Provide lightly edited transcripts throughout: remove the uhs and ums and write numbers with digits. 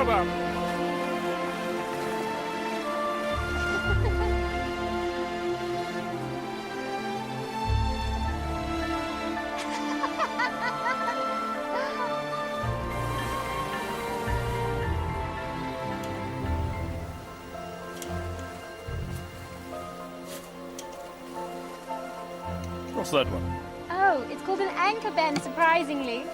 over. What's that one? Oh, it's called an anchor bend, surprisingly.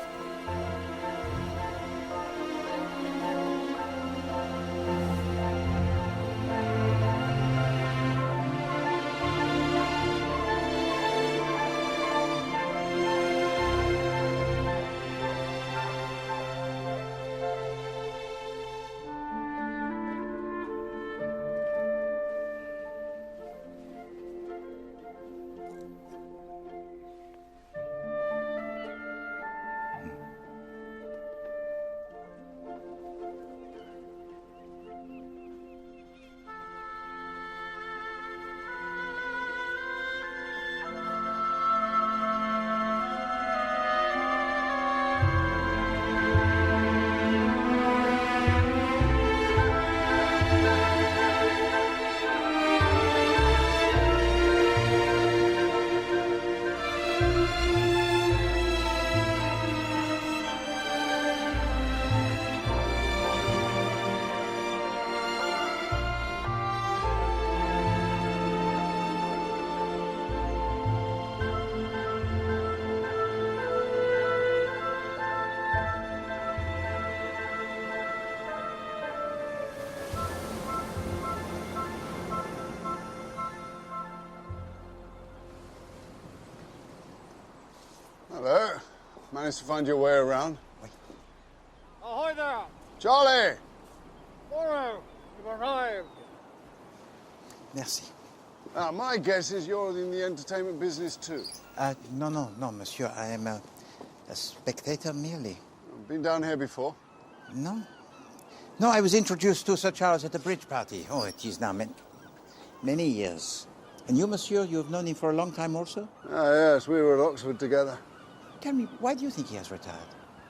Hello. Managed to find your way around? Ahoy there! Charlie! Poirot, you've arrived. Merci. Now, my guess is you're in the entertainment business too. No, monsieur. I am a spectator merely. Been down here before? No. No, I was introduced to Sir Charles at a bridge party. Oh, it is now many years. And you, monsieur, you have known him for a long time also? Ah, yes, we were at Oxford together. Tell me, why do you think he has retired?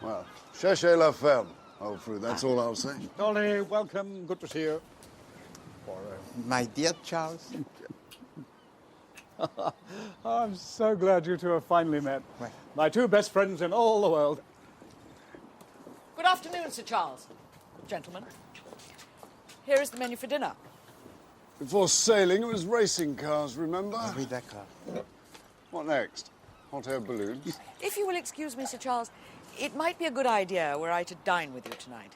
Well, cherchez la ferme, old fruit, that's all I'll say. Dolly, welcome. Good to see you. Poirot. My dear Charles. I'm so glad you two have finally met. Well. My two best friends in all the world. Good afternoon, Sir Charles. Gentlemen. Here is the menu for dinner. Before sailing, it was racing cars, remember? Oui, d'accord. What next? Hot air balloons? If you will excuse me, Sir Charles, it might be a good idea were I to dine with you tonight.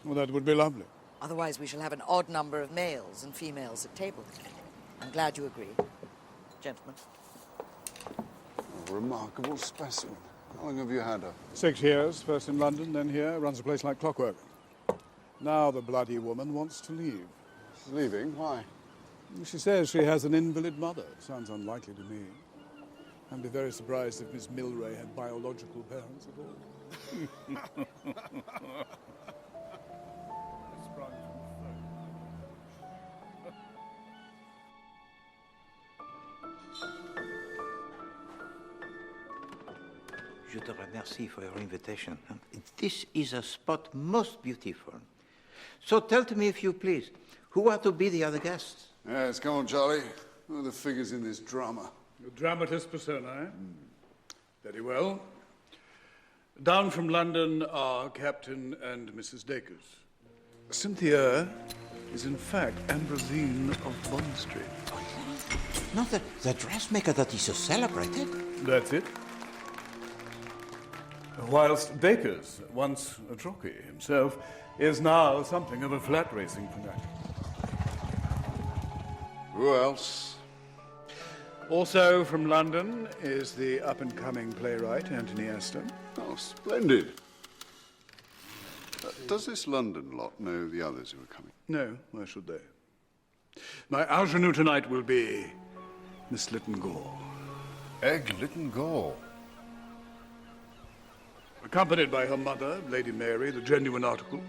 Well, that would be lovely. Otherwise, we shall have an odd number of males and females at table. I'm glad you agree. Gentlemen. A remarkable specimen. How long have you had her? 6 years, first in London, then here, runs a place like clockwork. Now the bloody woman wants to leave. She's leaving? Why? She says she has an invalid mother. Sounds unlikely to me. I'd be very surprised if Miss Milray had biological parents at all. Je te remercie for your invitation. This is a spot most beautiful. So tell to me, if you please, who are to be the other guests? Yes, come on, Charlie. Who are the figures in this drama? The dramatist persona, eh? Very well. Down from London are Captain and Mrs. Dacres. Cynthia is, in fact, Ambrosine of Bond Street. Not the dressmaker that is so celebrated. That's it. Whilst Dacres, once a jockey himself, is now something of a flat racing fanatic. Who else? Also from London is the up-and-coming playwright, Anthony Aston. Oh, splendid. Does this London lot know the others who are coming? No, why should they? My ingenue tonight will be Miss Lytton Gore. Egg Lytton Gore. Accompanied by her mother, Lady Mary, the genuine article,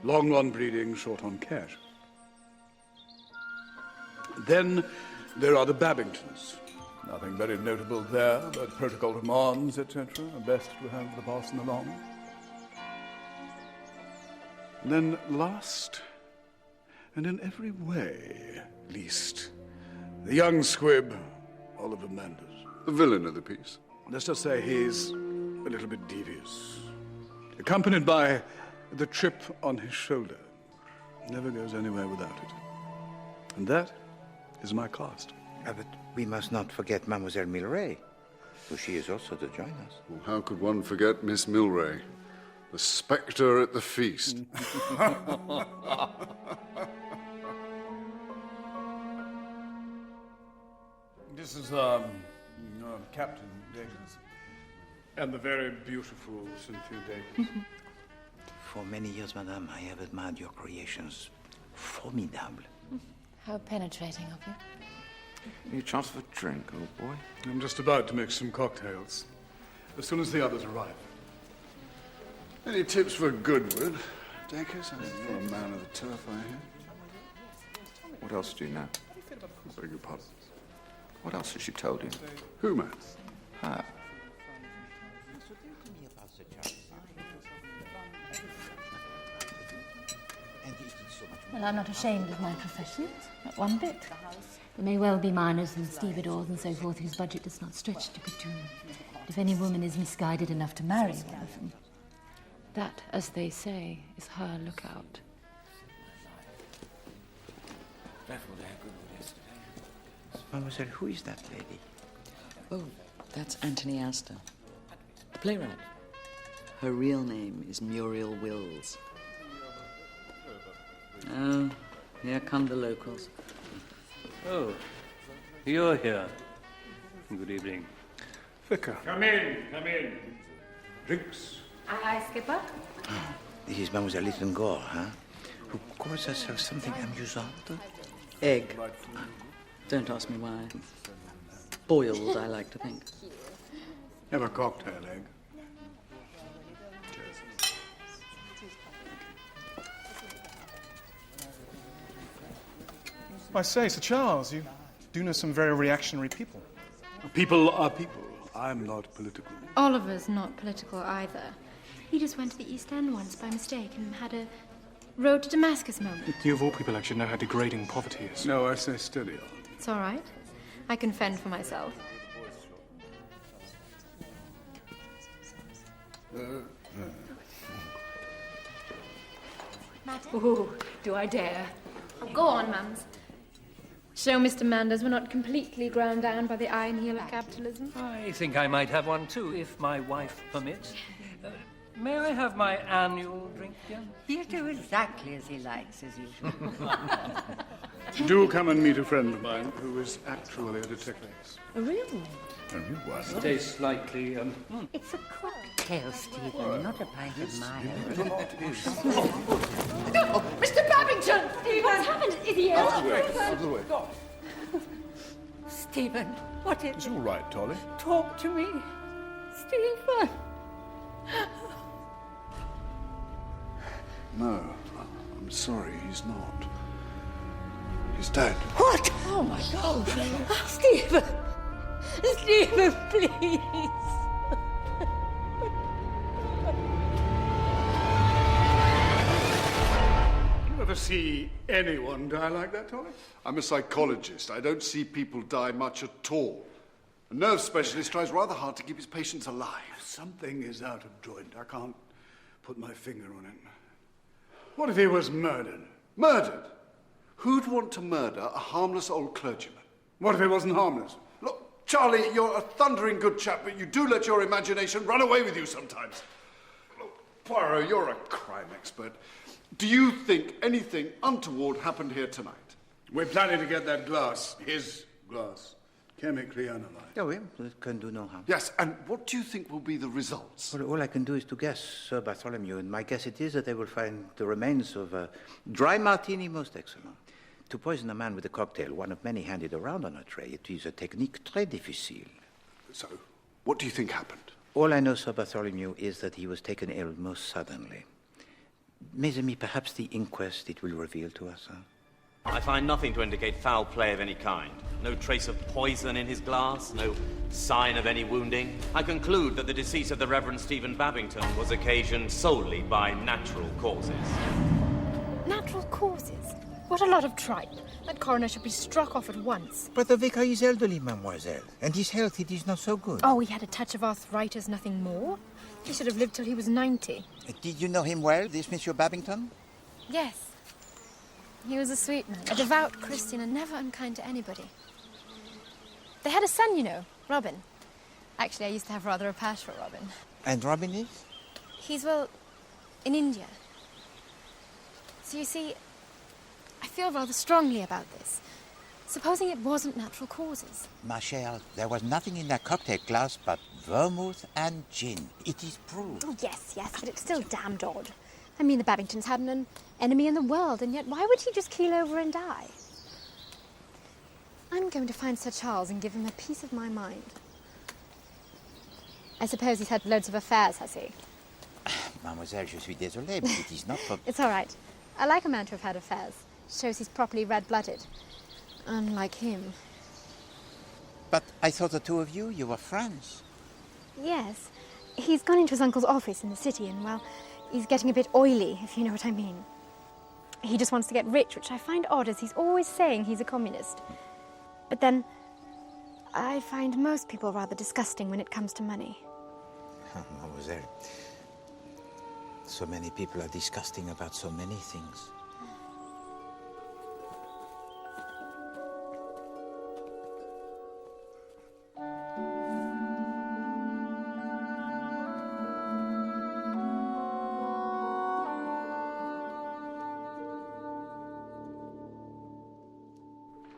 long on breeding, short on cash. Then there are the Babingtons. Nothing very notable there, but protocol demands, etc. are best to have the parson along. And then last, and in every way least, the young squib, Oliver Manders. The villain of the piece. Let's just say he's a little bit devious. Accompanied by the chip on his shoulder. Never goes anywhere without it. And that is my cast. But we must not forget Mademoiselle Milray, for she is also to join us. Well, how could one forget Miss Milray? The spectre at the feast. This is, Captain Dacres. And the very beautiful Cynthia Dacres. For many years, madame, I have admired your creations. Formidable. How penetrating of you. Any chance of a drink, old boy? I'm just about to make some cocktails. As soon as the others arrive. Any tips for Goodwood? Dacres, you're a man of the turf, I hear. What else do you know? I beg your pardon. What else has she told you? Who, man? Her. Well, I'm not ashamed of my profession, not one bit. There may well be miners and stevedores and so forth whose budget does not stretch to couture. But if any woman is misguided enough to marry one of them, that, as they say, is her lookout. Mademoiselle, who is that lady? Oh, that's Anthony Astor, the playwright. Her real name is Muriel Wills. Oh, here come the locals. Oh, you're here. Good evening. Vicar. Come in, come in. Drinks. Aye, aye, Skipper. This is Mademoiselle Littengore, huh? Who calls herself something amusant? Egg. Don't ask me why. Boiled, I like to think. Have a cocktail, egg. I say, Sir Charles, you do know some very reactionary people. People are people. I'm not political. Oliver's not political either. He just went to the East End once by mistake and had a road to Damascus moment. You of all people actually know how degrading poverty is. No, I say steady on. It's all right. I can fend for myself. Ooh, do I dare? Oh, go on, Mums. Show Mr. Manders we're not completely ground down by the iron heel of capitalism. I think I might have one too, if my wife permits. May I have my annual drink, dear? He'll do exactly as he likes, as usual. Do come and meet a friend of mine who is actually a detective. A real one? It tastes slightly, It's a cocktail, Stephen, not a pint of mine. Oh, Mr. Babington! What's happened? Is he ill? Out of the way. Stephen, what is It's all right, Tolly. Talk to me. Stephen. No, I'm sorry, he's not. He's dead. What? Oh, my God. Stephen. Stephen, please. You ever see anyone die like that, Tolly? I'm a psychologist. I don't see people die much at all. A nerve specialist tries rather hard to keep his patients alive. Something is out of joint. I can't put my finger on it. What if he was murdered? Murdered? Who'd want to murder a harmless old clergyman? What if he wasn't harmless? Look, Charlie, you're a thundering good chap, but you do let your imagination run away with you sometimes. Look, Poirot, you're a crime expert. Do you think anything untoward happened here tonight? We're planning to get that glass, his glass, chemically analyzed. Oh, yeah, it can do no harm. Yes, and what do you think will be the results? Well, all I can do is to guess, Sir Bartholomew, and my guess it is that they will find the remains of a dry martini most excellent. To poison a man with a cocktail, one of many handed around on a tray, it is a technique très difficile. So, what do you think happened? All I know, Sir Bartholomew, is that he was taken ill most suddenly. Mes amis, perhaps the inquest it will reveal to us, huh? I find nothing to indicate foul play of any kind. No trace of poison in his glass, no sign of any wounding. I conclude that the decease of the Reverend Stephen Babington was occasioned solely by natural causes. Natural causes? What a lot of tripe. That coroner should be struck off at once. But the vicar is elderly, mademoiselle, and his health, it is not so good. Oh, he had a touch of arthritis, nothing more. He should have lived till he was 90. Did you know him well, this Monsieur Babington? Yes. He was a sweet man, a devout Christian and never unkind to anybody. They had a son, you know, Robin. Actually, I used to have rather a patch for Robin. And Robin is? He's, well, in India. So you see, I feel rather strongly about this. Supposing it wasn't natural causes. Ma chère, there was nothing in that cocktail glass but vermouth and gin. It is proved. Oh, yes, but it's still damned odd. I mean, the Babingtons hadn't an enemy in the world, and yet why would he just keel over and die? I'm going to find Sir Charles and give him a piece of my mind. I suppose he's had loads of affairs, has he? Mademoiselle, je suis désolé, but it is not for... It's all right. I like a man to have had affairs. Shows he's properly red-blooded. Unlike him. But I thought the two of you were friends. Yes. He's gone into his uncle's office in the city and, well, he's getting a bit oily, if you know what I mean. He just wants to get rich, which I find odd, as he's always saying he's a communist. But then, I find most people rather disgusting when it comes to money. Mademoiselle, so many people are disgusting about so many things.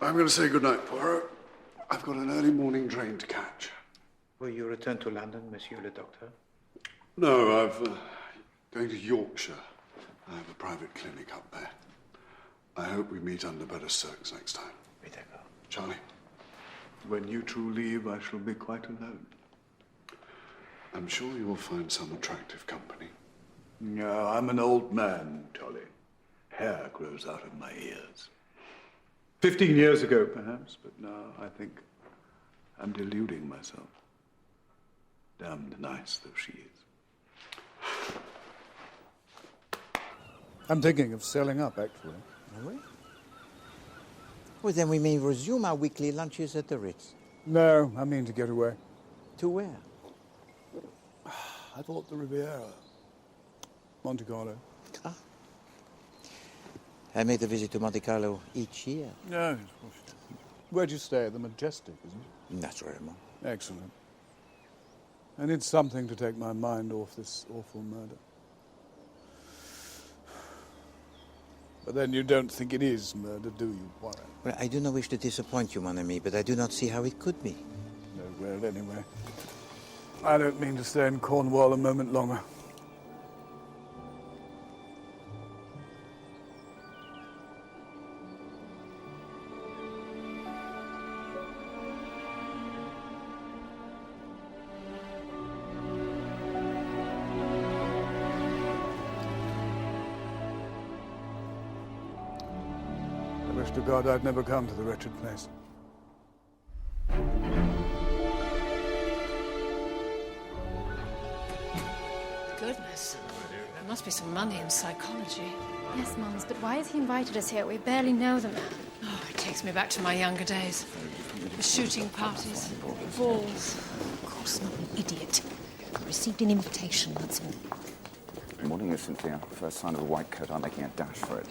I'm going to say goodnight, Poirot. I've got an early morning train to catch. Will you return to London, Monsieur le Docteur? No, going to Yorkshire. I have a private clinic up there. I hope we meet under better circs next time. Charlie, when you two leave, I shall be quite alone. I'm sure you will find some attractive company. No, I'm an old man, Charlie. Hair grows out of my ears. 15 years ago, perhaps, but now I think I'm deluding myself. Damned nice though she is. I'm thinking of selling up, actually. Are we? Well, then we may resume our weekly lunches at the Ritz. No, I mean to get away. To where? I thought the Riviera. Monte Carlo. Ah. I make a visit to Monte Carlo each year. No. Where'd you stay? The Majestic, isn't it? Naturellement. Excellent. I need something to take my mind off this awful murder. But then you don't think it is murder, do you, Poirot? Well, I do not wish to disappoint you, mon ami, but I do not see how it could be. No, well, anyway. I don't mean to stay in Cornwall a moment longer. I wish to God I'd never come to the wretched place. Goodness. There must be some money in psychology. Yes, Mums, but why has he invited us here? We barely know the man. Oh, it takes me back to my younger days. The shooting parties, balls. Of course, not an idiot. Received an invitation, that's all. Good morning, Cynthia. First sign of a white coat, I'm making a dash for it.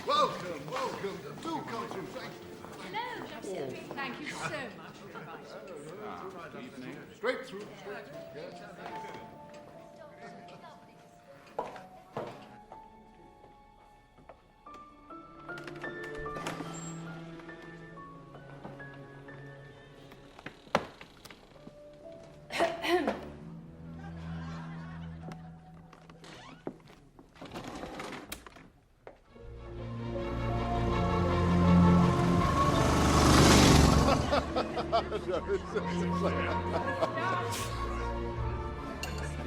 Welcome. Do come through. Hello, Josephine. Thank you so much for inviting me. Straight through.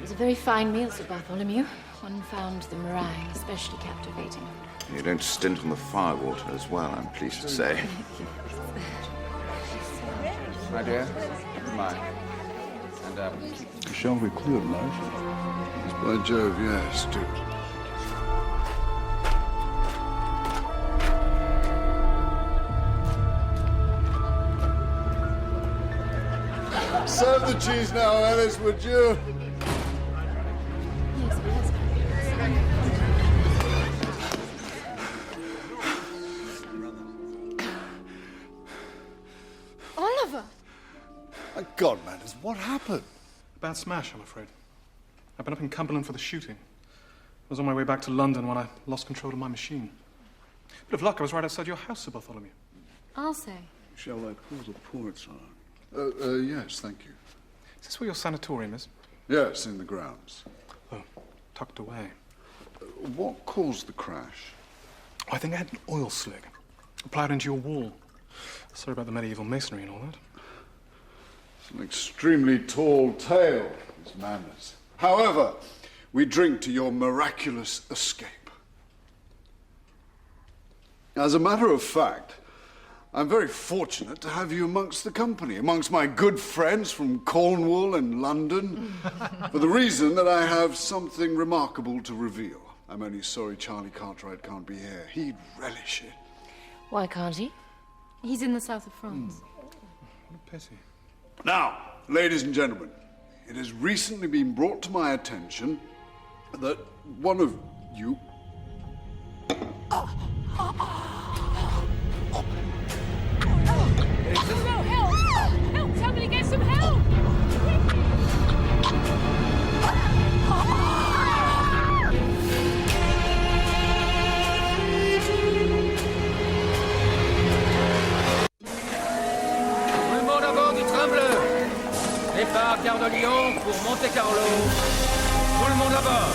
It was a very fine meal, Sir Bartholomew. One found the meringue especially captivating. You don't stint on the firewater as well, I'm pleased to say. My dear, good mind. And, Shall we clear life? By Jove, yes, do. Serve the cheese now, Alice, would you? Oliver! My God, Matters, what happened? Bad smash, I'm afraid. I've been up in Cumberland for the shooting. I was on my way back to London when I lost control of my machine. Bit of luck, I was right outside your house, Sir Bartholomew. I'll say. Shall I call the ports on? Yes, thank you. Is this where your sanatorium is? Yes, in the grounds. Oh, tucked away. What caused the crash? I think I had an oil slick. Applied into your wall. Sorry about the medieval masonry and all that. It's an extremely tall tale, Miss Manners. However, we drink to your miraculous escape. As a matter of fact, I'm very fortunate to have you amongst the company, amongst my good friends from Cornwall and London, for the reason that I have something remarkable to reveal. I'm only sorry Charlie Cartwright can't be here. He'd relish it. Why can't he? He's in the south of France. What a pity. Now, ladies and gentlemen, it has recently been brought to my attention that one of you... Help! Help! Somebody get some help! Tout le monde à bord du train bleu. Départ Gare de Lyon pour Monte-Carlo. Tout le monde à bord.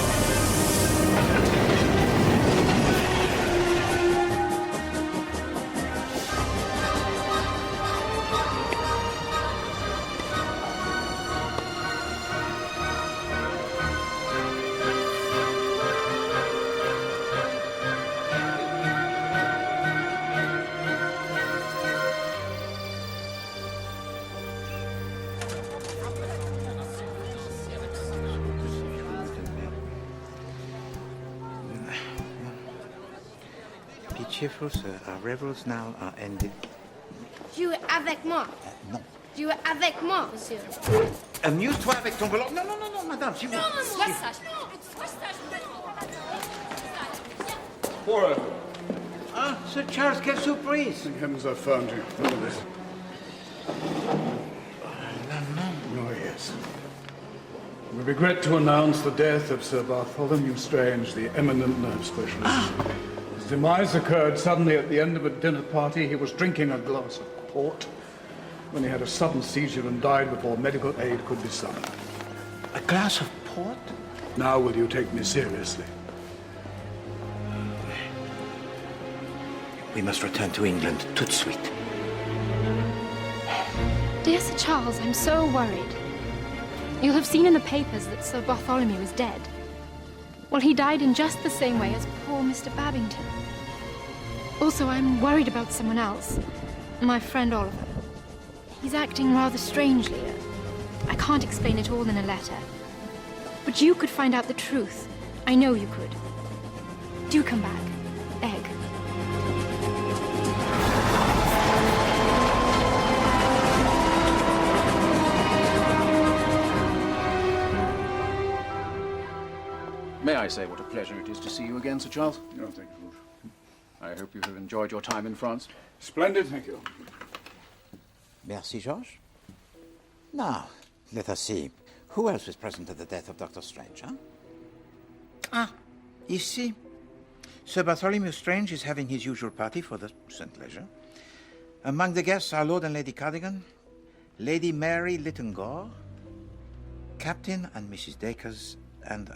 Be cheerful, sir. Our revels now are ended. Jouez avec moi. Non. Jouez avec moi, monsieur. Amuse-toi avec ton volant. Non, non, non, non, madame, s'il vous plaît. Sois sage. Sois sage. Poirot. Ah, Sir Charles, quelle surprise! Thank heavens I found you. Look at this. Oh, yes. We regret to announce the death of Sir Bartholomew Strange, the eminent nerve specialist. His demise occurred suddenly at the end of a dinner party. He was drinking a glass of port when he had a sudden seizure and died before medical aid could be summoned. A glass of port? Now will you take me seriously? We must return to England tout de suite. Dear Sir Charles, I'm so worried. You'll have seen in the papers that Sir Bartholomew is dead. Well, he died in just the same way as poor Mr. Babington. Also, I'm worried about someone else. My friend Oliver. He's acting rather strangely. I can't explain it all in a letter. But you could find out the truth. I know you could. Do come back. Egg. May I say what a pleasure it is to see you again, Sir Charles? No, thank you. I hope you have enjoyed your time in France. Splendid, thank you. Merci, Georges. Now, let us see. Who else was present at the death of Dr. Strange, huh? Ah, ici. Sir Bartholomew Strange is having his usual party for the St. Leger. Among the guests are Lord and Lady Cardigan, Lady Mary Littengore, Captain and Mrs. Dacres, and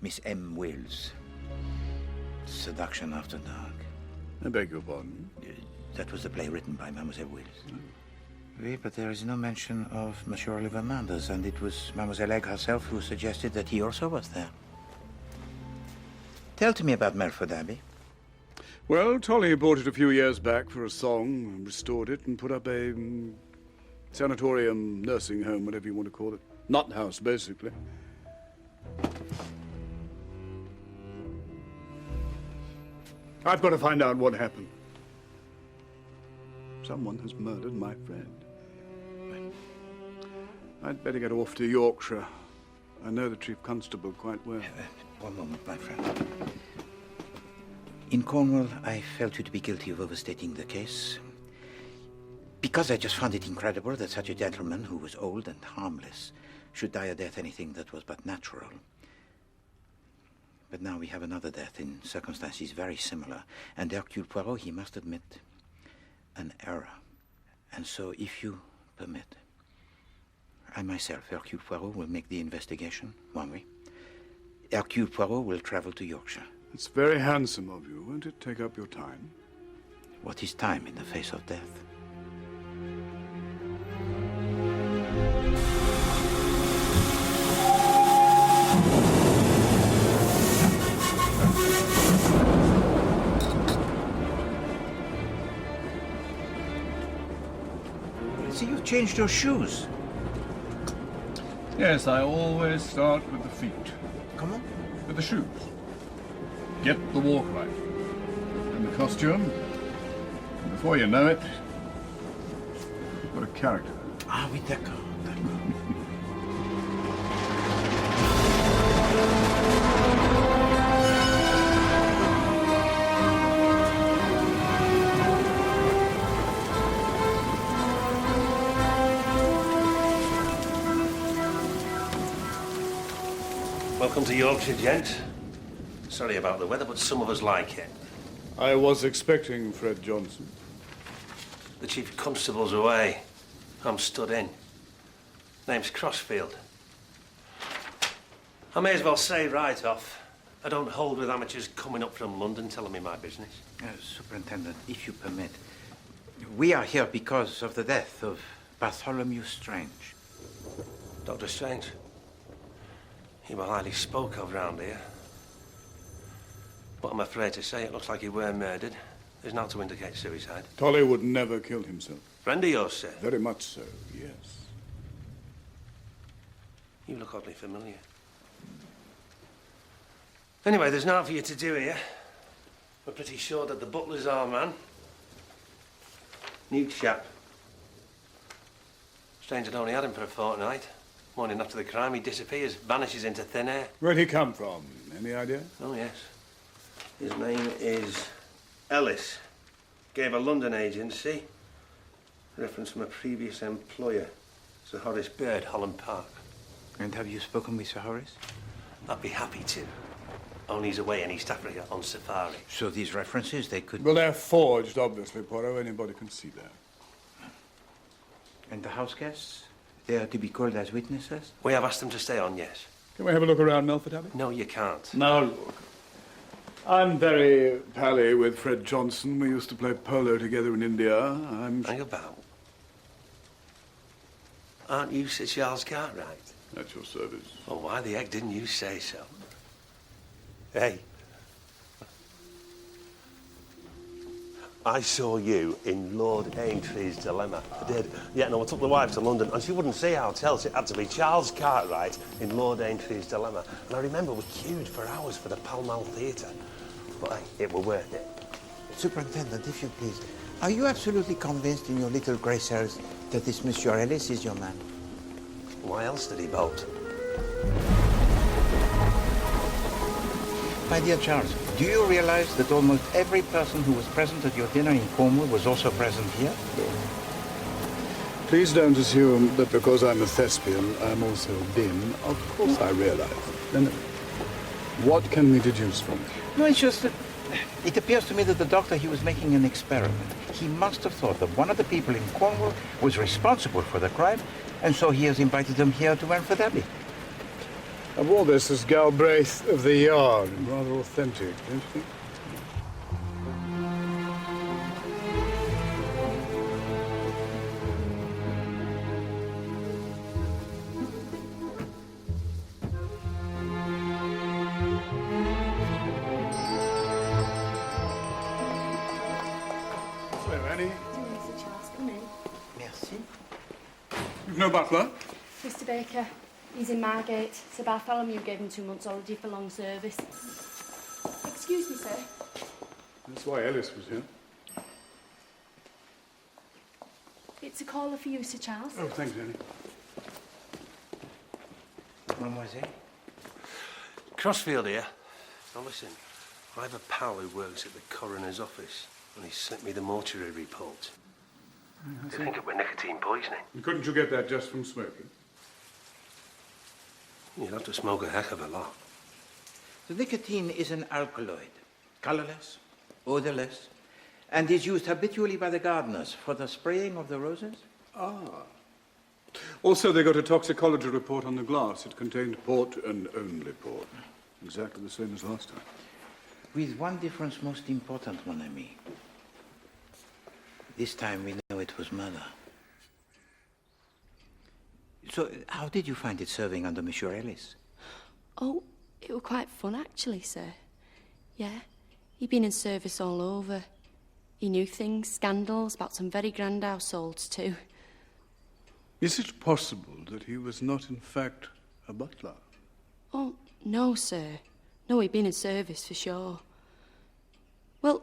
Miss M. Wills. Seduction After Dark. I beg your pardon? That was the play written by Mademoiselle Wills. Oh. Yes. Yes. Oui, but there is no mention of Monsieur Oliver Manders, and it was Mademoiselle Egg herself who suggested that he also was there. Tell to me about Melford Abbey. Well, Tolly bought it a few years back for a song, restored it, and put up a sanatorium, nursing home, whatever you want to call it. Nut house, basically. I've got to find out what happened. Someone has murdered my friend. I'd better get off to Yorkshire. I know the Chief Constable quite well. One moment, my friend. In Cornwall, I felt you to be guilty of overstating the case. Because I just found it incredible that such a gentleman who was old and harmless should die a death anything that was but natural. But now we have another death in circumstances very similar. And Hercule Poirot, he must admit an error. And so, if you permit, I myself, Hercule Poirot, will make the investigation, won't we? Hercule Poirot will travel to Yorkshire. It's very handsome of you. Won't it take up your time? What is time in the face of death? See, you've changed your shoes. Yes, I always start with the feet. Come on. With the shoes. Get the walk right. And the costume. And before you know it, what a character. Ah, oui, d'accord. Welcome to Yorkshire, gents. Sorry about the weather, but some of us like it. I was expecting Fred Johnson. The Chief Constable's away. I'm stood in. Name's Crossfield. I may as well say right off, I don't hold with amateurs coming up from London telling me my business. Superintendent, if you permit, we are here because of the death of Bartholomew Strange. Dr. Strange? He was highly spoke of round here. But I'm afraid to say it looks like he were murdered. There's not to indicate suicide. Tolly would never kill himself. Friend of yours, sir? Very much so, yes. You look oddly familiar. Anyway, there's naught for you to do here. We're pretty sure that the butler's our man. New chap. Strange had only had him for a fortnight. Morning after the crime, he disappears, vanishes into thin air. Where'd he come from? Any idea? Oh, yes. His name is Ellis. Gave a London agency. Reference from a previous employer. Sir Horace Bird, Holland Park. And have you spoken with Sir Horace? I'd be happy to. Only he's away in East Africa on safari. So these references, they could... Well, they're forged, obviously, Poirot. Anybody can see that. And the house guests? They are to be called as witnesses? We have asked them to stay on, yes. Can we have a look around Melford Abbey? No, you can't. Now, look. I'm very pally with Fred Johnson. We used to play polo together in India. Hang about. Aren't you Sir Charles Cartwright? At your service. Oh, why the heck didn't you say so? Hey. I saw you in Lord Aintrey's Dilemma. I did. Yeah, no, I took the wife to London, and she wouldn't see how to it had to be Charles Cartwright in Lord Aintrey's Dilemma. And I remember we queued for hours for the Pall Mall Theatre. But hey, it were worth it. Superintendent, if you please, are you absolutely convinced in your little grey cells that this Monsieur Ellis is your man? Why else did he bolt? My dear Charles, do you realize that almost every person who was present at your dinner in Cornwall was also present here? Please don't assume that because I'm a thespian, I'm also dim. Of course I realize. Then what can we deduce from it? No, it's just that it appears to me that the doctor, he was making an experiment. He must have thought that one of the people in Cornwall was responsible for the crime, and so he has invited them here to Melford Abbey. I wore this as Galbraith of the Yard. Rather authentic, don't you think? no butler? Mr. Baker, he's in Margate. Sir Bartholomew gave him 2 months holiday for long service. Excuse me, sir. That's why Ellis was here. It's a caller for you, Sir Charles. Oh, thanks, Annie. Mademoiselle? Crossfield here. Now listen, I have a pal who works at the coroner's office, and he sent me the mortuary report. I think it was nicotine poisoning. And couldn't you get that just from smoking? You'd have to smoke a heck of a lot. The nicotine is an alkaloid, colorless, odorless, and is used habitually by the gardeners for the spraying of the roses. Ah. Also, they got a toxicology report on the glass. It contained port and only port. Exactly the same as last time. With one difference most important, mon ami. This time we know it was murder. So, how did you find it serving under Monsieur Ellis? Oh, it were quite fun, actually, sir. Yeah, he'd been in service all over. He knew things, scandals about some very grand households, too. Is it possible that he was not, in fact, a butler? Oh, no, sir. No, he'd been in service, for sure. Well,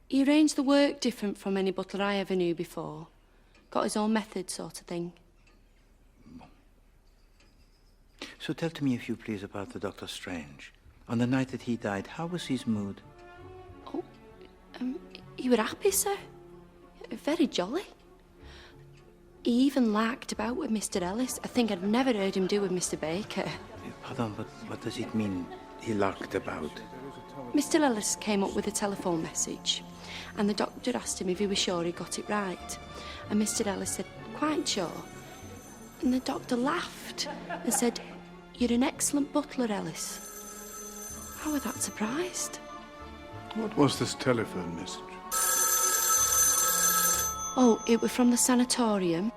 he arranged the work different from any butler I ever knew before. Got his own method, sort of thing. So tell to me, if you please, about the Dr. Strange. On the night that he died, how was his mood? Oh, he were happy, sir. Very jolly. He even larked about with Mr. Ellis, a thing I'd never heard him do with Mr. Baker. Pardon, but what does it mean, he larked about? Mr. Ellis came up with a telephone message, and the doctor asked him if he was sure he got it right. And Mr. Ellis said, quite sure. And the doctor laughed and said, "You're an excellent butler, Ellis." How were that surprised? What was this telephone message? Oh, it was from the sanatorium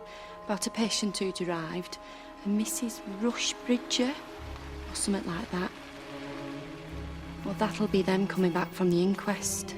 about a patient who'd arrived, a Mrs. Rushbridger, or something like that. Well, that'll be them coming back from the inquest.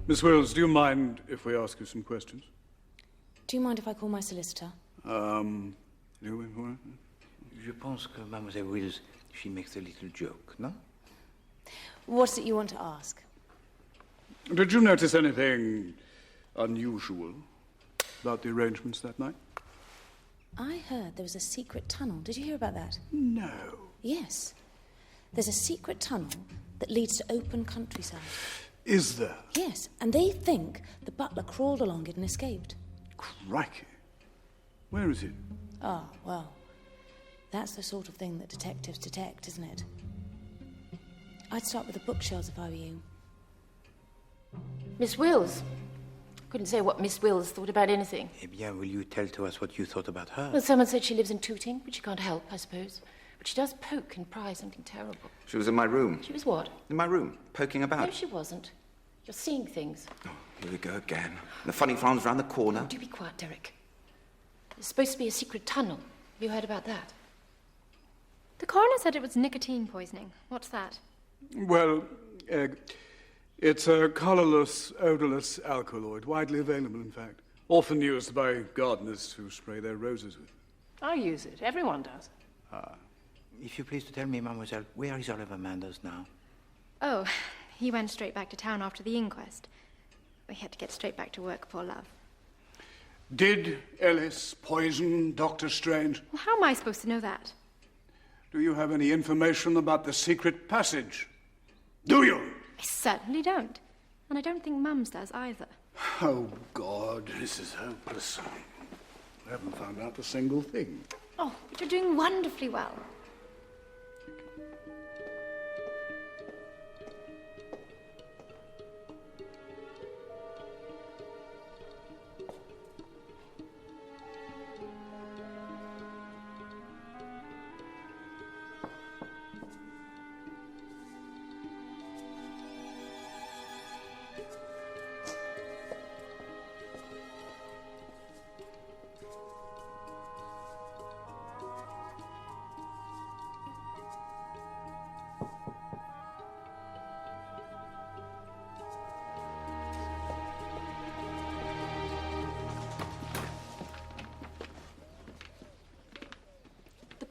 Miss Wills, do you mind if we ask you some questions? Do you mind if I call my solicitor? Je pense que Mademoiselle Wills, she makes a little joke, no? What is it you want to ask? Did you notice anything unusual about the arrangements that night? I heard there was a secret tunnel. Did you hear about that? No. Yes. There's a secret tunnel that leads to open countryside. Is there? Yes, and they think the butler crawled along it and escaped. Crikey. Where is it? Ah, well, that's the sort of thing that detectives detect, isn't it? I'd start with the bookshelves if I were you. Miss Wills. Couldn't say what Miss Wills thought about anything. Eh bien, will you tell to us what you thought about her? Well, someone said she lives in Tooting, which you can't help, I suppose. But she does poke and pry something terrible. She was in my room. She was what? In my room, poking about. No, she wasn't. You're seeing things. Oh, here we go again. The funny farm's round the corner. Oh, do be quiet, Derek. There's supposed to be a secret tunnel. Have you heard about that? The coroner said it was nicotine poisoning. What's that? Well, it's a colourless, odourless alkaloid, widely available, in fact. Often used by gardeners to spray their roses with. I use it. Everyone does. Ah. If you please to tell me, Mademoiselle, where is Oliver Manders now? Oh, he went straight back to town after the inquest. We had to get straight back to work, poor love. Did Ellis poison Dr. Strange? Well, how am I supposed to know that? Do you have any information about the secret passage? Do you? I certainly don't. And I don't think Mum's does either. Oh, God, this is hopeless. I haven't found out a single thing. Oh, but you're doing wonderfully well.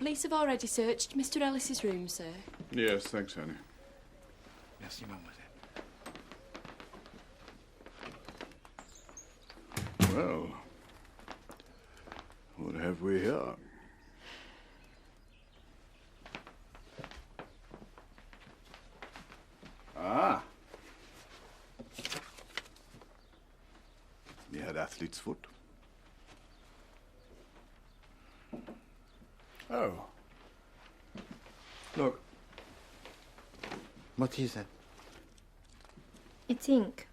police have already searched Mr. Ellis's room, sir. Yes, thanks, Annie. Merci, mademoiselle. Well, what have we here? Ah. He had athlete's foot. Oh. Look. What is that? It's ink.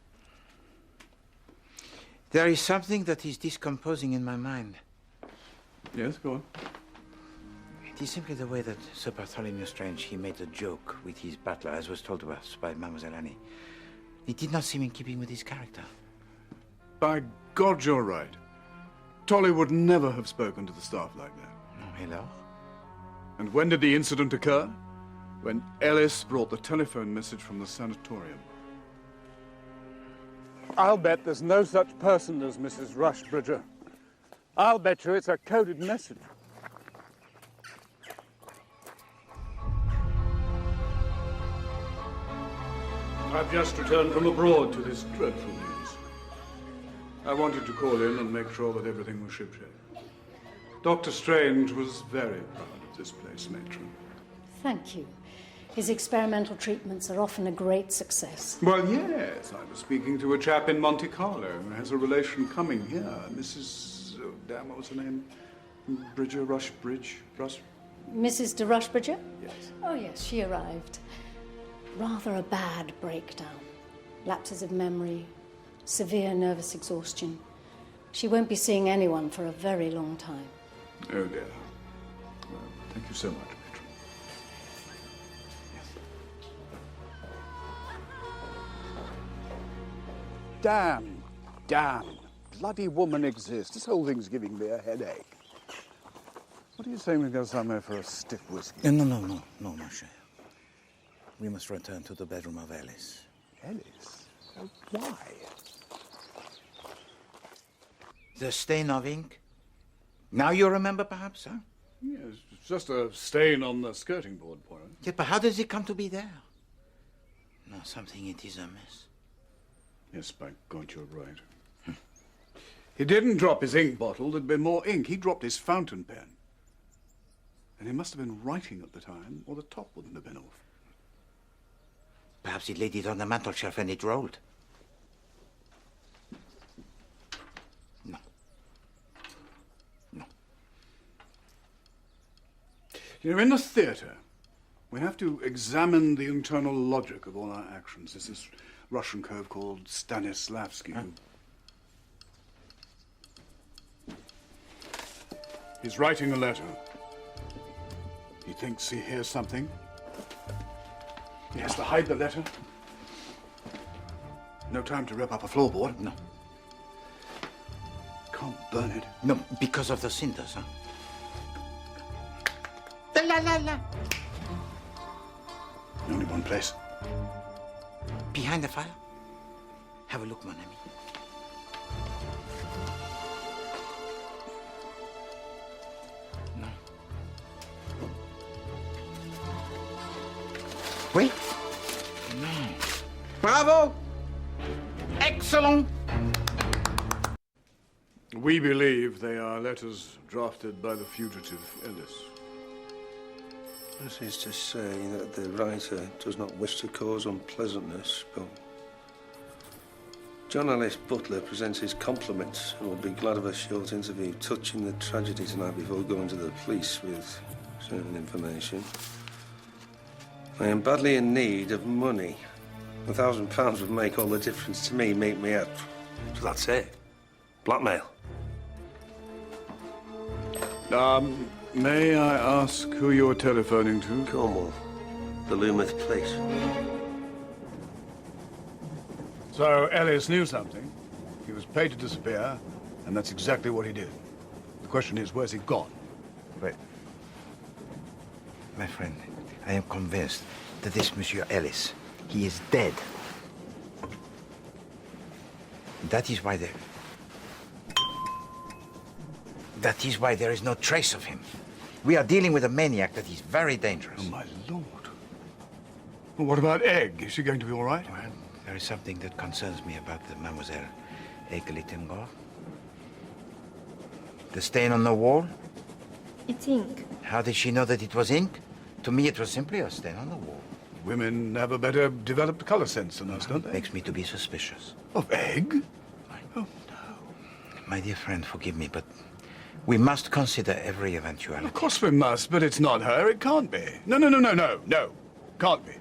There is something that is discomposing in my mind. Yes, go on. It is simply the way that Sir Bartholomew Strange, he made a joke with his butler, as was told to us by Mademoiselle Annie. It did not seem in keeping with his character. By God, you're right. Tolly would never have spoken to the staff like that. Hello? And when did the incident occur? When Ellis brought the telephone message from the sanatorium. I'll bet there's no such person as Mrs. Rushbridger. I'll bet you it's a coded message. I've just returned from abroad to this dreadful news. I wanted to call in and make sure that everything was shipshape. Dr. Strange was very proud of this place, matron. Thank you. His experimental treatments are often a great success. Well, yes. I was speaking to a chap in Monte Carlo who has a relation coming here. Mrs. Oh, damn, what was her name? Bridger, Rushbridge? Mrs. de Rushbridger? Yes. Oh, yes, she arrived. Rather a bad breakdown. Lapses of memory, severe nervous exhaustion. She won't be seeing anyone for a very long time. Oh, dear. Well, thank you so much, matron. Damn. Bloody woman exists. This whole thing's giving me a headache. What are you saying we go somewhere for a stiff whiskey? No, mon cher. We must return to the bedroom of Alice. Alice? Oh, why? The stain of ink? Now you remember, perhaps, huh? Yes, it's just a stain on the skirting board, Poirot. Yeah, but how does it come to be there? No, something it is amiss. Yes, by God, you're right. He didn't drop his ink bottle, there'd be more ink. He dropped his fountain pen. And he must have been writing at the time, or the top wouldn't have been off. Perhaps he laid it on the mantel shelf and it rolled. No. You know, in the theatre, we have to examine the internal logic of all our actions. There's this Russian cove called Stanislavski. Huh? He's writing a letter. He thinks he hears something. He has to hide the letter. No time to rip up a floorboard. No. Can't burn it. No, because of the cinders, huh? La. Only one place. Behind the fire? Have a look, mon ami. No. Wait. No. Bravo! Excellent! We believe they are letters drafted by the fugitive Ellis. This is to say that the writer does not wish to cause unpleasantness, but John Ellis Butler presents his compliments and would be glad of a short interview touching the tragedy tonight before going to the police with certain information. I am badly in need of money. £1,000 would make all the difference to me, meet me up. So that's it. Blackmail. May I ask who you're telephoning to? Cornwall. The Loomuth Police. So Ellis knew something. He was paid to disappear, and that's exactly what he did. The question is, where's he gone? Wait. My friend, I am convinced that this Monsieur Ellis, he is dead. That is why there is no trace of him. We are dealing with a maniac that is very dangerous. Oh, my lord. Well, what about Egg? Is she going to be all right? Well, there is something that concerns me about the Mademoiselle Egg-Littengor. The stain on the wall? It's ink. How did she know that it was ink? To me, it was simply a stain on the wall. Women have a better developed color sense than us, don't they? Makes me to be suspicious. Of Egg? Oh, no. My dear friend, forgive me, but we must consider every eventuality. Of course we must, but it's not her. It can't be. No. Can't be.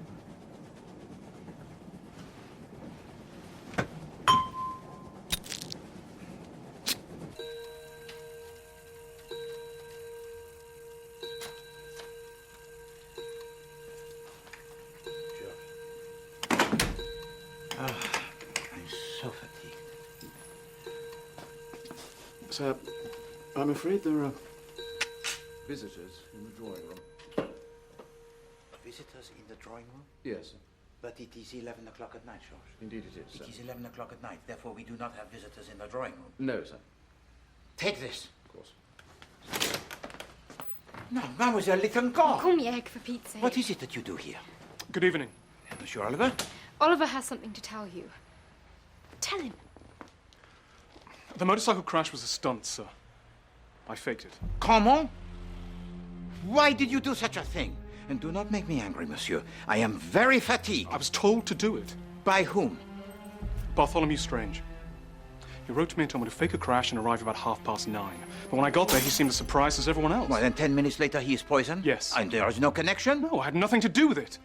I'm so fatigued. Sir, I'm afraid there are visitors in the drawing room. Visitors in the drawing room? Yes, sir. But it is 11 o'clock at night, George. Indeed it is, sir. It is 11 o'clock at night. Therefore, we do not have visitors in the drawing room. No, sir. Take this. Of course. No, Mademoiselle Littengor. Call me Egg, for Pete's sake. What is it that you do here? Good evening. Monsieur Oliver? Oliver has something to tell you. Tell him. The motorcycle crash was a stunt, sir. I faked it. Comment? Why did you do such a thing? And do not make me angry, monsieur. I am very fatigued. I was told to do it. By whom? Bartholomew Strange. He wrote to me and told me to fake a crash and arrive about 9:30. But when I got there, he seemed as surprised as everyone else. Well, then 10 minutes later, he is poisoned? Yes. And there is no connection? No, I had nothing to do with it.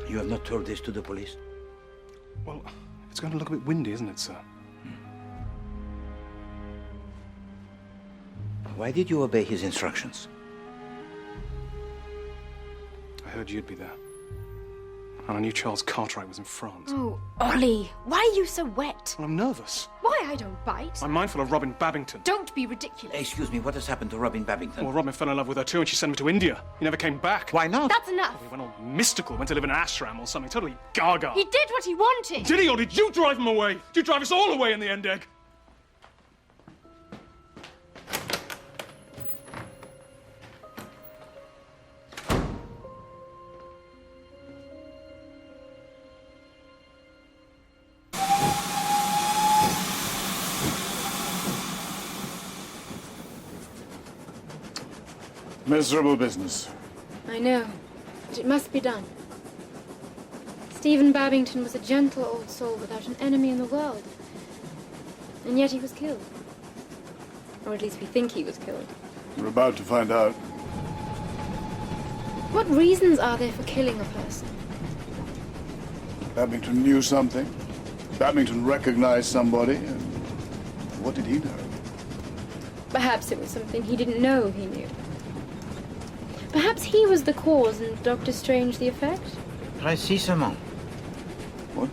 You have not told this to the police? Well, it's going to look a bit windy, isn't it, sir? Why did you obey his instructions? I heard you'd be there. And I knew Charles Cartwright was in France. Oh, Ollie, why are you so wet? Well, I'm nervous. Why I don't bite? I'm mindful of Robin Babington. Don't be ridiculous. Excuse me, what has happened to Robin Babington? Well, Robin fell in love with her too, and she sent me to India. He never came back. Why not? That's enough. He went all mystical, went to live in an ashram or something, totally gaga. He did what he wanted. Did he, or did you drive him away? Did you drive us all away in the end, Egg? Miserable business. I know, but it must be done. Stephen Babington was a gentle old soul without an enemy in the world. And yet he was killed. Or at least we think he was killed. We're about to find out. What reasons are there for killing a person? Babington knew something. Babington recognized somebody. And what did he know? Perhaps it was something he didn't know he knew. Perhaps he was the cause and Dr. Strange the effect? Précisément. What?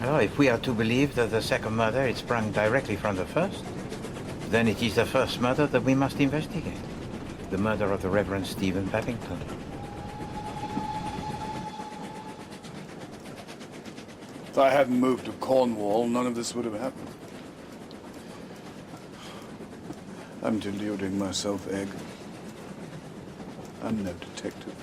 Well, if we are to believe that the second murder it sprang directly from the first, then it is the first murder that we must investigate. The murder of the Reverend Stephen Babington. If I hadn't moved to Cornwall, none of this would have happened. I'm deluding myself, Egg. I'm no detective.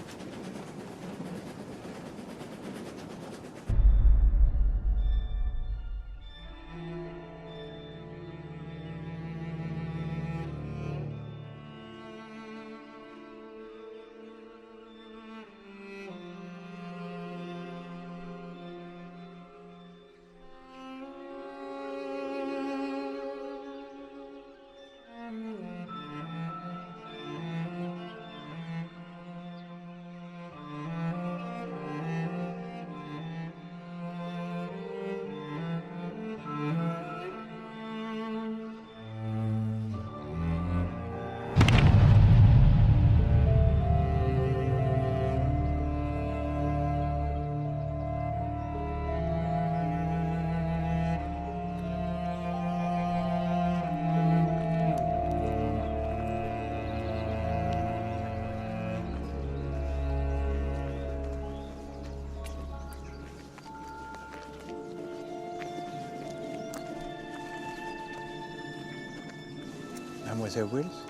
Mademoiselle Wills.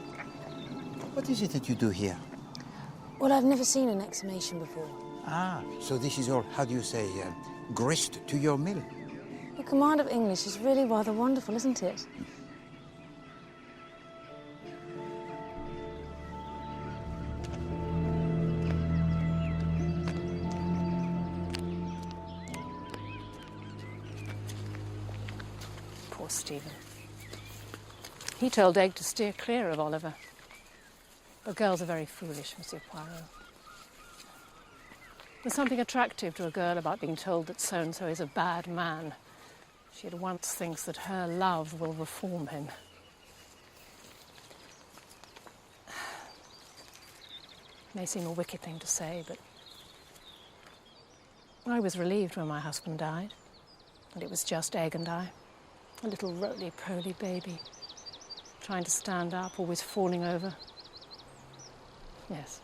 What is it that you do here? Well, I've never seen an exhumation before. Ah, so this is all, how do you say, grist to your mill? Your command of English is really rather wonderful, isn't it? Poor Stephen. He told Egg to steer clear of Oliver. But girls are very foolish, Monsieur Poirot. There's something attractive to a girl about being told that so-and-so is a bad man. She at once thinks that her love will reform him. May seem a wicked thing to say, but I was relieved when my husband died, and it was just Egg and I, a little roly-poly baby, trying to stand up, always falling over. Yes,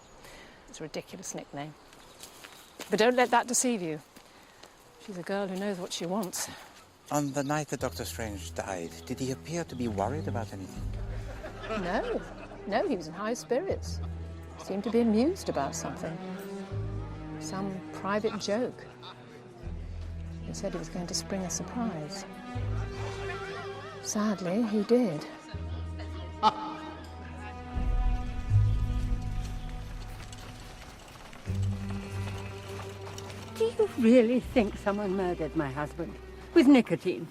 it's a ridiculous nickname. But don't let that deceive you. She's a girl who knows what she wants. On the night that Dr. Strange died, did he appear to be worried about anything? No, he was in high spirits. Seemed to be amused about something. Some private joke. He said he was going to spring a surprise. Sadly, he did. Do you really think someone murdered my husband with nicotine?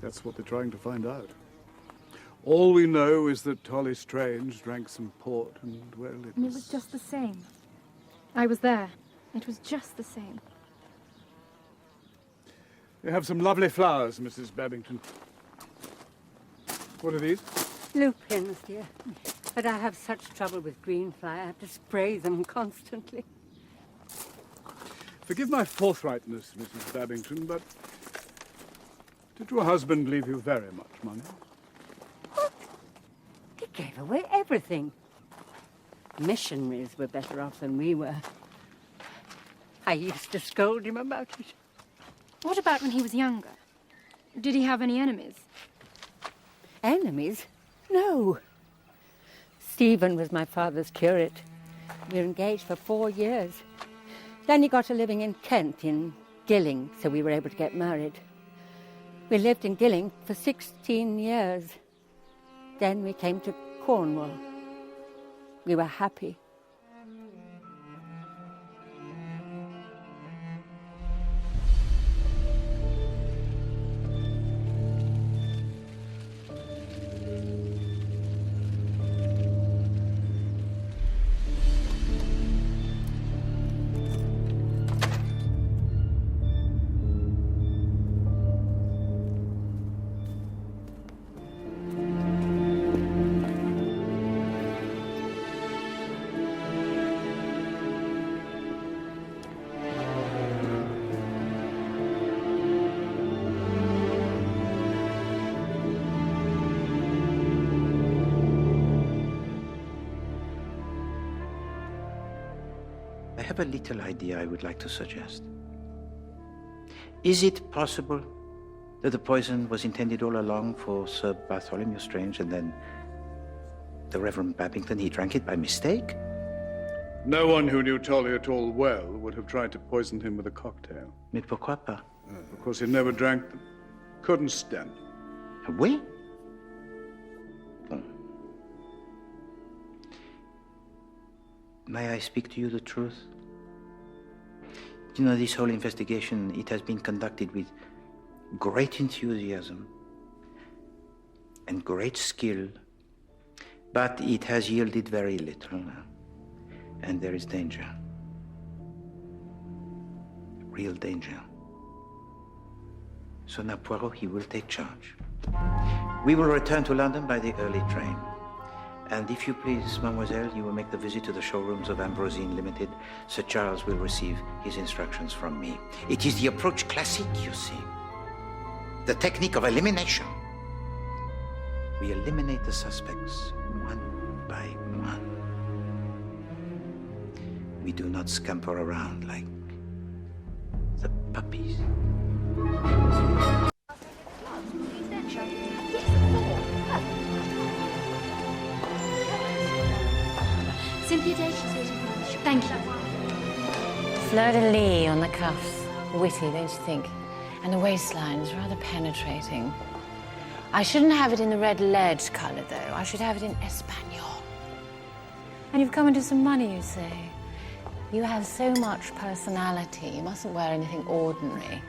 That's what they're trying to find out. All we know is that Holly Strange drank some port and, well, it And it was just the same. I was there. It was just the same. You have some lovely flowers, Mrs. Babington. What are these? Lupins, dear. But I have such trouble with green fly. I have to spray them constantly. Forgive my forthrightness, Mrs. Babington, but did your husband leave you very much money? What? He gave away everything. Missionaries were better off than we were. I used to scold him about it. What about when he was younger? Did he have any enemies? Enemies? No. Stephen was my father's curate. We were engaged for 4 years. Then he got a living in Kent, in Gilling, so we were able to get married. We lived in Gilling for 16 years. Then we came to Cornwall. We were happy. I have a little idea I would like to suggest. Is it possible that the poison was intended all along for Sir Bartholomew Strange and then the Reverend Babington, he drank it by mistake? No one who knew Tolly at all well would have tried to poison him with a cocktail. Mais pourquoi pas? Of course, he never drank them. Couldn't stand them. Oui? Bon. May I speak to you the truth? You know, this whole investigation, it has been conducted with great enthusiasm and great skill, but it has yielded very little, and there is danger. Real danger. So now Poirot, he will take charge. We will return to London by the early train. And if you please, mademoiselle, you will make the visit to the showrooms of Ambrosine Limited. Sir Charles will receive his instructions from me. It is the approach classique, you see. The technique of elimination. We eliminate the suspects one by one. We do not scamper around like the puppies. Cynthia Day, she's waiting for you. Thank you. Fleur-de-lis on the cuffs. Witty, don't you think? And the waistline is rather penetrating. I shouldn't have it in the red lead colour, though. I should have it in Espanol. And you've come into some money, you say? You have so much personality. You mustn't wear anything ordinary.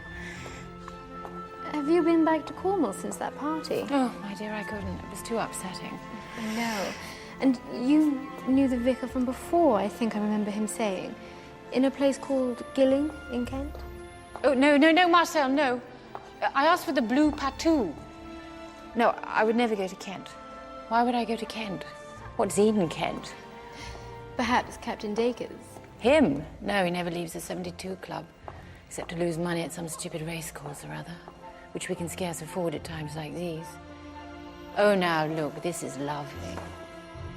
Have you been back to Cornwall since that party? Oh, my dear, I couldn't. It was too upsetting. I know. And you knew the vicar from before, I think I remember him saying. In a place called Gilling in Kent? Oh, no, Marcel, no. I asked for the blue patou. No, I would never go to Kent. Why would I go to Kent? What's Eden, Kent? Perhaps Captain Dacres. Him? No, he never leaves the 72 Club, except to lose money at some stupid racecourse or other, which we can scarce afford at times like these. Oh, now, look, this is lovely.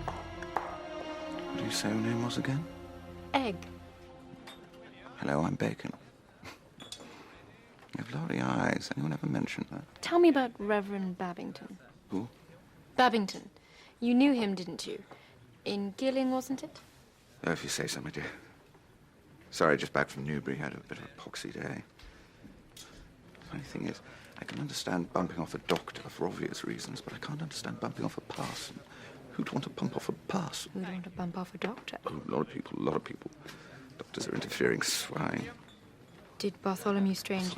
What did you say your name was again? Egg. Hello, I'm Bacon. You have lovely eyes. Anyone ever mentioned that? Tell me about Reverend Babington. Who? Babington. You knew him, didn't you? In Gilling, wasn't it? Oh, if you say so, my dear. Sorry, just back from Newbury. Had a bit of a poxy day. Funny thing is, I can understand bumping off a doctor for obvious reasons, but I can't understand bumping off a parson. Who'd want to bump off a parson? Who'd want to bump off a doctor? Oh, a lot of people. Doctors are interfering swine. Did Bartholomew Strange...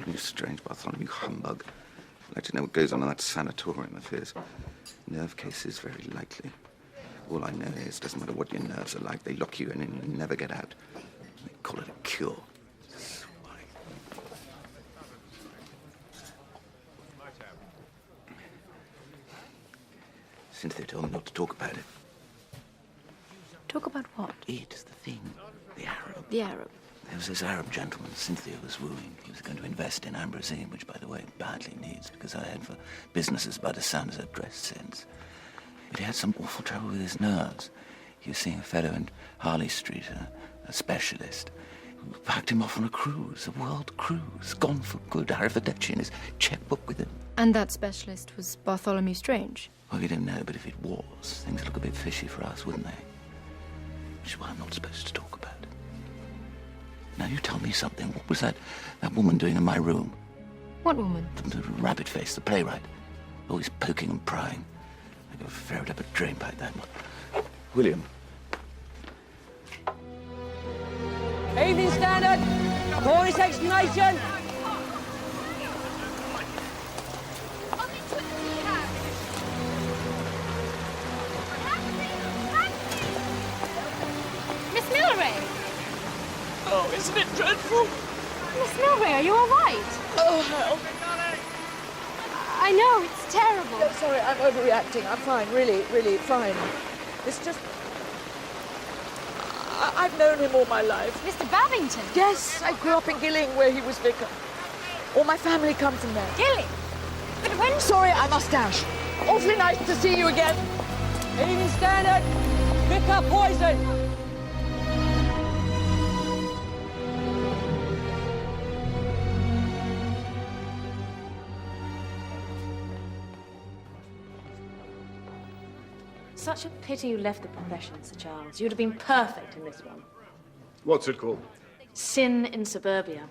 Bartholomew humbug. I'd like to know what goes on in that sanatorium of his. Nerve cases, very likely. All I know is, doesn't matter what your nerves are like, they lock you in and you never get out. They call it a cure. Cynthia told me not to talk about it. Talk about what? It, the thing. The Arab. The Arab. There was this Arab gentleman Cynthia was wooing. He was going to invest in Ambrosine, which, by the way, badly needs, because I heard for businesses by the sound of her dress sense. But he had some awful trouble with his nerves. He was seeing a fellow in Harley Street, a specialist, who packed him off on a cruise, a world cruise, gone for good, Arrivederci in his checkbook with him. And that specialist was Bartholomew Strange? Well, we don't know, but if it was, things would look a bit fishy for us, wouldn't they? Which is why I'm not supposed to talk about it. Now, you tell me something. What was that woman doing in my room? What woman? The rabbit face, the playwright. Always poking and prying. I could have ferreted up a drain pipe that one. William. Evening Standard! Chorus explanation! Miss Milray! Oh, isn't it dreadful? Miss Milray, are you all right? Oh, hell. I know, it's terrible. No, sorry, I'm overreacting. I'm fine, really, really fine. It's just... I've known him all my life. Mr. Babington? Yes, I grew up in Gilling, where he was vicar. All my family come from there. Gilling? But when... Sorry, I must dash. Awfully nice to see you again. Evening Standard, vicar poison. Such a pity you left the profession, Sir Charles. You'd have been perfect in this one. What's it called? Sin in Suburbia.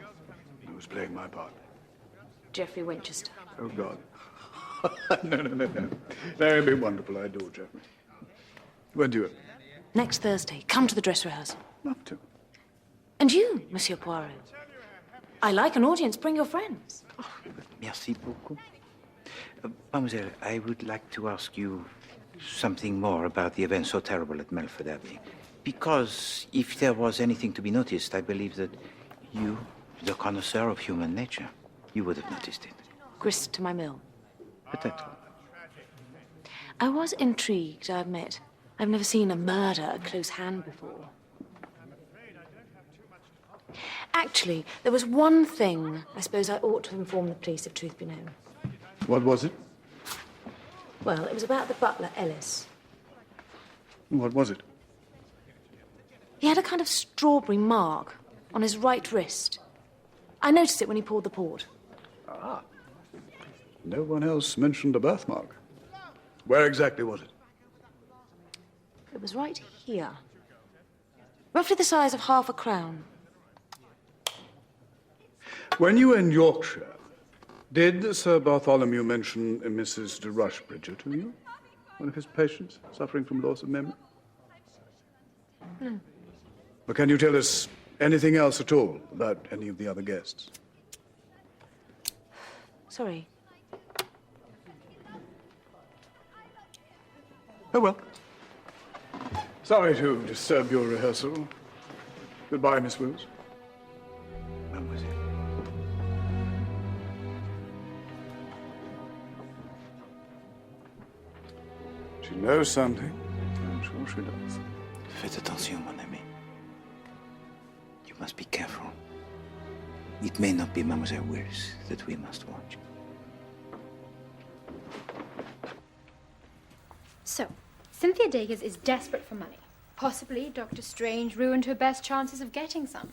I was playing my part. Geoffrey Winchester. Oh, God. No. That would be wonderful. I adore Geoffrey. When do you... Next Thursday. Come to the dress rehearsal. Love to. And you, Monsieur Poirot. I like an audience. Bring your friends. Merci beaucoup. Mademoiselle, I would like to ask you something more about the event so terrible at Melford Abbey. Because if there was anything to be noticed, I believe that you, the connoisseur of human nature, you would have noticed it. Grist to my mill. Peut-être. I was intrigued, I admit. I've never seen a murder at close hand before. Actually, there was one thing I suppose I ought to inform the police if truth be known. What was it? Well, it was about the butler, Ellis. What was it? He had a kind of strawberry mark on his right wrist. I noticed it when he poured the port. Ah. No one else mentioned a birthmark. Where exactly was it? It was right here. Roughly the size of half a crown. When you were in Yorkshire, did Sir Bartholomew mention Mrs. de Rushbridger to you? One of his patients suffering from loss of memory? No. Or can you tell us anything else at all about any of the other guests? Sorry. Oh, well. Sorry to disturb your rehearsal. Goodbye, Miss Wills. Mademoiselle. She knows something. I'm sure she does. Faites attention, mon ami. You must be careful. It may not be Mademoiselle Wills that we must watch. So, Cynthia Dacres is desperate for money. Possibly Dr. Strange ruined her best chances of getting some.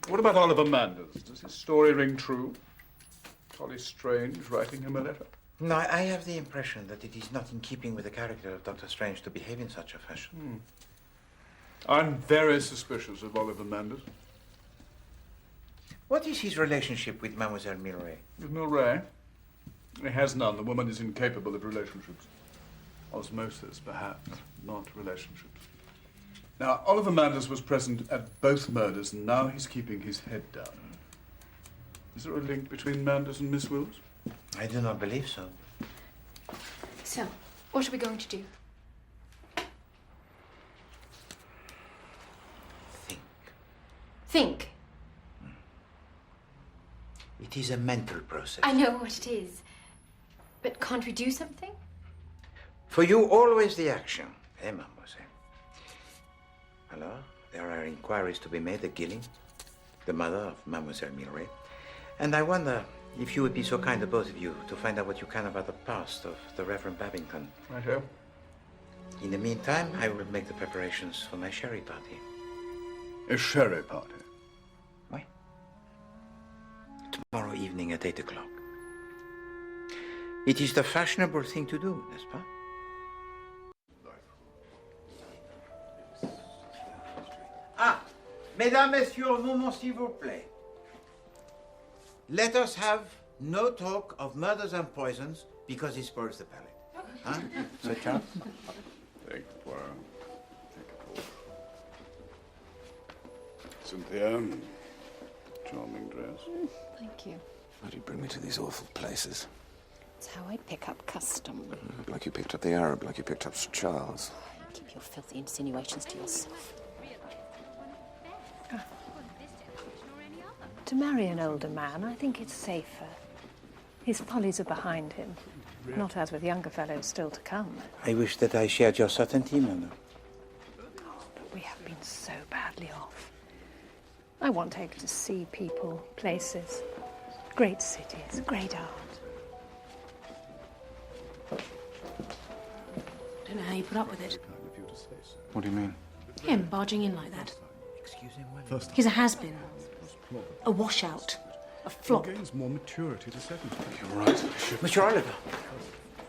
What about Oliver Manders? Does his story ring true? Holly Strange writing him a letter? No, I have the impression that it is not in keeping with the character of Dr. Strange to behave in such a fashion. I'm very suspicious of Oliver Manders. What is his relationship with Mademoiselle Milray? With Milray? He has none. The woman is incapable of relationships. Osmosis, perhaps, not relationships. Now, Oliver Manders was present at both murders, and now he's keeping his head down. Is there a link between Manders and Miss Wills? I do not believe so. So, what are we going to do? Think. It is a mental process. I know what it is. But can't we do something? For you, always the action, eh, mademoiselle? Alors, there are inquiries to be made at Gilling, the mother of Mademoiselle Milray. And I wonder if you would be so kind, the both of you, to find out what you can about the past of the Reverend Babington. Righto. In the meantime, I will make the preparations for my sherry party. A sherry party? Why? Tomorrow evening at 8 o'clock. It is the fashionable thing to do, n'est-ce pas? Ah, mesdames, messieurs, un moment, s'il vous plaît. Let us have no talk of murders and poisons because it spoils the palate. Huh? Sir Charles? Take it, Poirot. Take it all. Cynthia, charming dress. Thank you. Why do you bring me to these awful places? It's how I pick up custom. Like you picked up the Arab, like you picked up Sir Charles. Keep your filthy insinuations to yourself. To marry an older man, I think it's safer. His follies are behind him, not as with younger fellows still to come. I wish that I shared your certainty, madam. But we have been so badly off. I want able to see people, places, great cities, great art. I don't know how you put up with it. What do you mean? Him barging in like that. Excuse him, He's a has-been. A washout. A flop. Gains more maturity to second. You're right. Monsieur Oliver,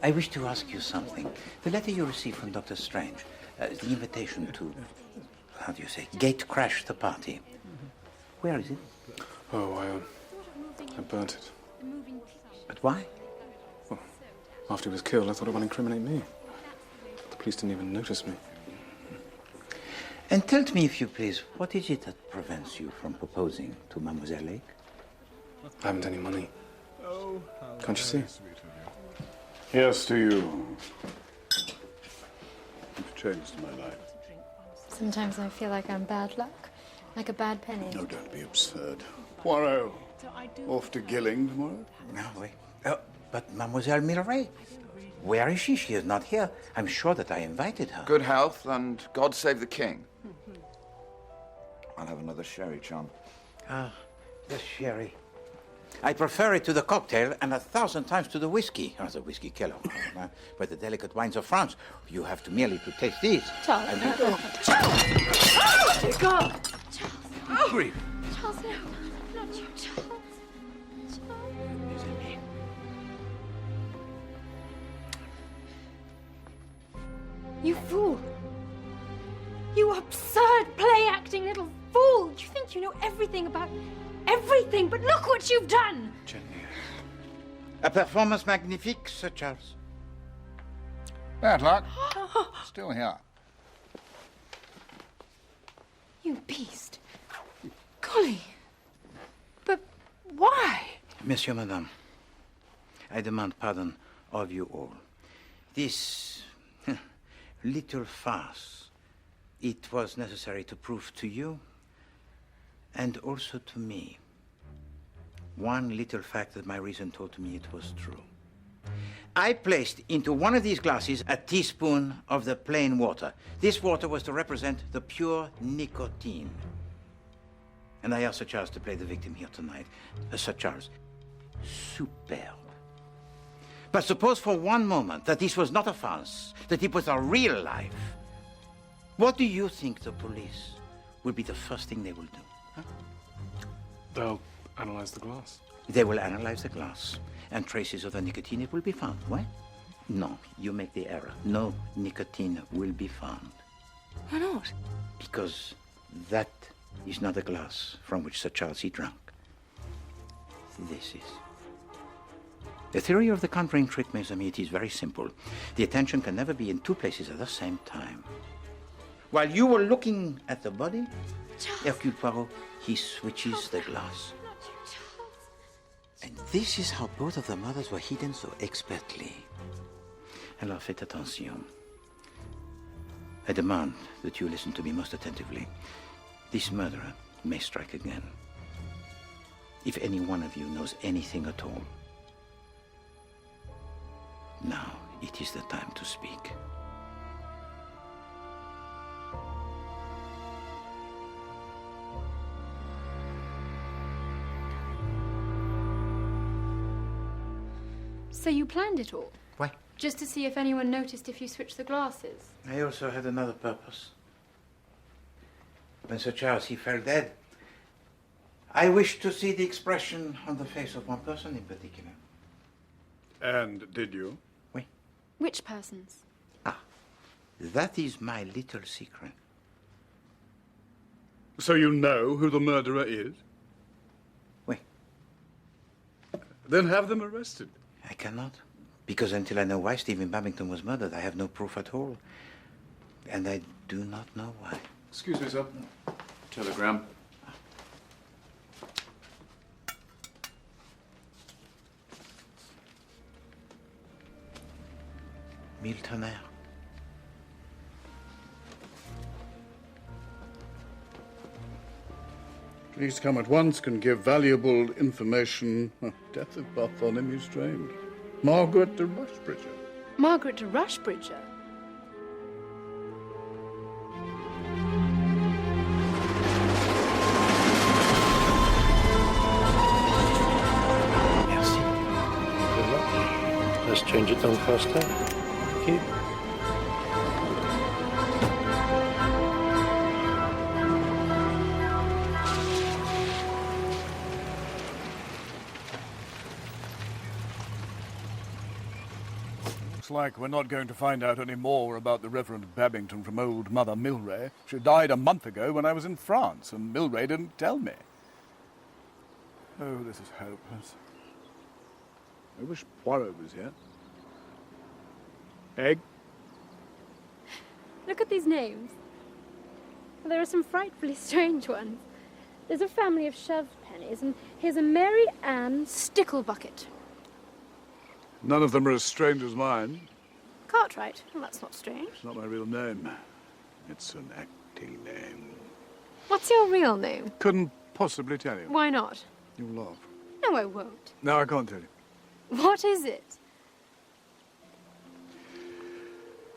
I wish to ask you something. The letter you received from Dr. Strange, the invitation to, how do you say, gate crash the party. Where is it? Oh, I burnt it. But why? Well, after he was killed, I thought it would incriminate me. The police didn't even notice me. And tell me, if you please, what is it that prevents you from proposing to Mademoiselle Lake? I haven't any money. Can't you see? Yes, to you. You've changed my life. Sometimes I feel like I'm bad luck, like a bad penny. No, don't be absurd. Poirot, off to Gilling tomorrow? No, wait. But Mademoiselle Milray, where is she? She is not here. I'm sure that I invited her. Good health and God save the king. I'll have another sherry, John. Ah, the sherry. I prefer it to the cocktail and 1,000 times to the whiskey. Or the whiskey killer. But the delicate wines of France, you have to merely to taste these. Charles. Charles! Oh, God! Oh, grief. Charles, no. Not you, Charles. You fool! You absurd play-acting little fool! You think you know everything about everything, but look what you've done! Gently. A performance magnifique, Sir Charles. Bad luck. Still here. You beast. Golly. But why? Monsieur, Madame, I demand pardon of you all. This little farce, it was necessary to prove to you and also to me one little fact that my reason told me it was true. I placed into one of these glasses a teaspoon of the plain water. This water was to represent the pure nicotine. And I asked Sir Charles to play the victim here tonight. Sir Charles, superb. But suppose for one moment that this was not a farce, that it was a real life. What do you think the police will be the first thing they will do? Huh? They'll analyze the glass. They will analyze the glass, and traces of the nicotine it will be found. Why? No, you make the error. No nicotine will be found. Why not? Because that is not the glass from which Sir Charles he drank. This is. The theory of the conjuring trick, mes amis, it is very simple. The attention can never be in two places at the same time. While you were looking at the body, Hercule Poirot, he switches the glass. And this is how both of the murders were hidden so expertly. Alors faites attention. I demand that you listen to me most attentively. This murderer may strike again. If any one of you knows anything at all, now it is the time to speak. So you planned it all? Why? Just to see if anyone noticed if you switched the glasses? I also had another purpose. When Sir Charles, he fell dead, I wished to see the expression on the face of one person in particular. And did you? Oui. Which persons? That is my little secret. So you know who the murderer is? Oui. Then have them arrested. I cannot. Because until I know why Stephen Babington was murdered, I have no proof at all. And I do not know why. Excuse me, sir. Telegram. Mille tonnerres. Please come at once, can give valuable information. Death of Bartholomew Strange. Margaret de Rushbridger. Margaret de Rushbridger? Merci. Good luck. Let's change it down faster. Thank you. Looks like we're not going to find out any more about the Reverend Babington from old Mother Milray. She died a month ago when I was in France, and Milray didn't tell me. Oh, this is hopeless. I wish Poirot was here. Egg? Look at these names. There are some frightfully strange ones. There's a family of shove pennies, and here's a Mary Ann Sticklebucket. None of them are as strange as mine. Cartwright? Well, that's not strange. It's not my real name. It's an acting name. What's your real name? Couldn't possibly tell you. Why not? You'll laugh. No, I won't. No, I can't tell you. What is it?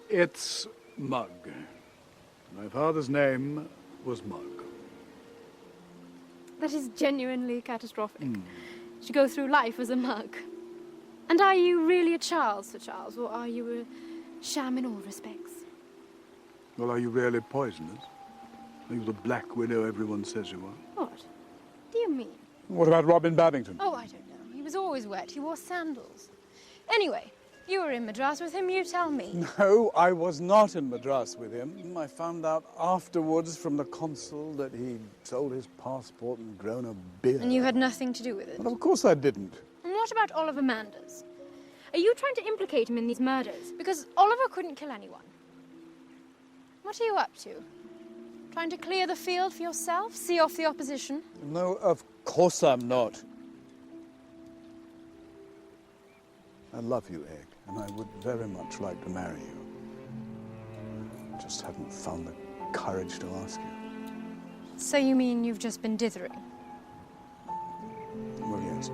It's Mug. My father's name was Mug. That is genuinely catastrophic. To go through life as a mug. And are you really a Charles, Sir Charles, or are you a sham in all respects? Well, are you really poisonous? Are you the Black Widow everyone says you are? What do you mean? What about Robin Babington? Oh, I don't know. He was always wet. He wore sandals. Anyway, You were in Madras with him, you tell me. No, I was not in Madras with him. I found out afterwards from the consul that he'd sold his passport and grown a beard. And you had nothing to do with it? Well, of course I didn't. And what about Oliver Manders? Are you trying to implicate him in these murders? Because Oliver couldn't kill anyone. What are you up to? Trying to clear the field for yourself? See off the opposition? No, of course I'm not. I love you, Egg, and I would very much like to marry you. I just haven't found the courage to ask you. So you mean you've just been dithering? Well, yes.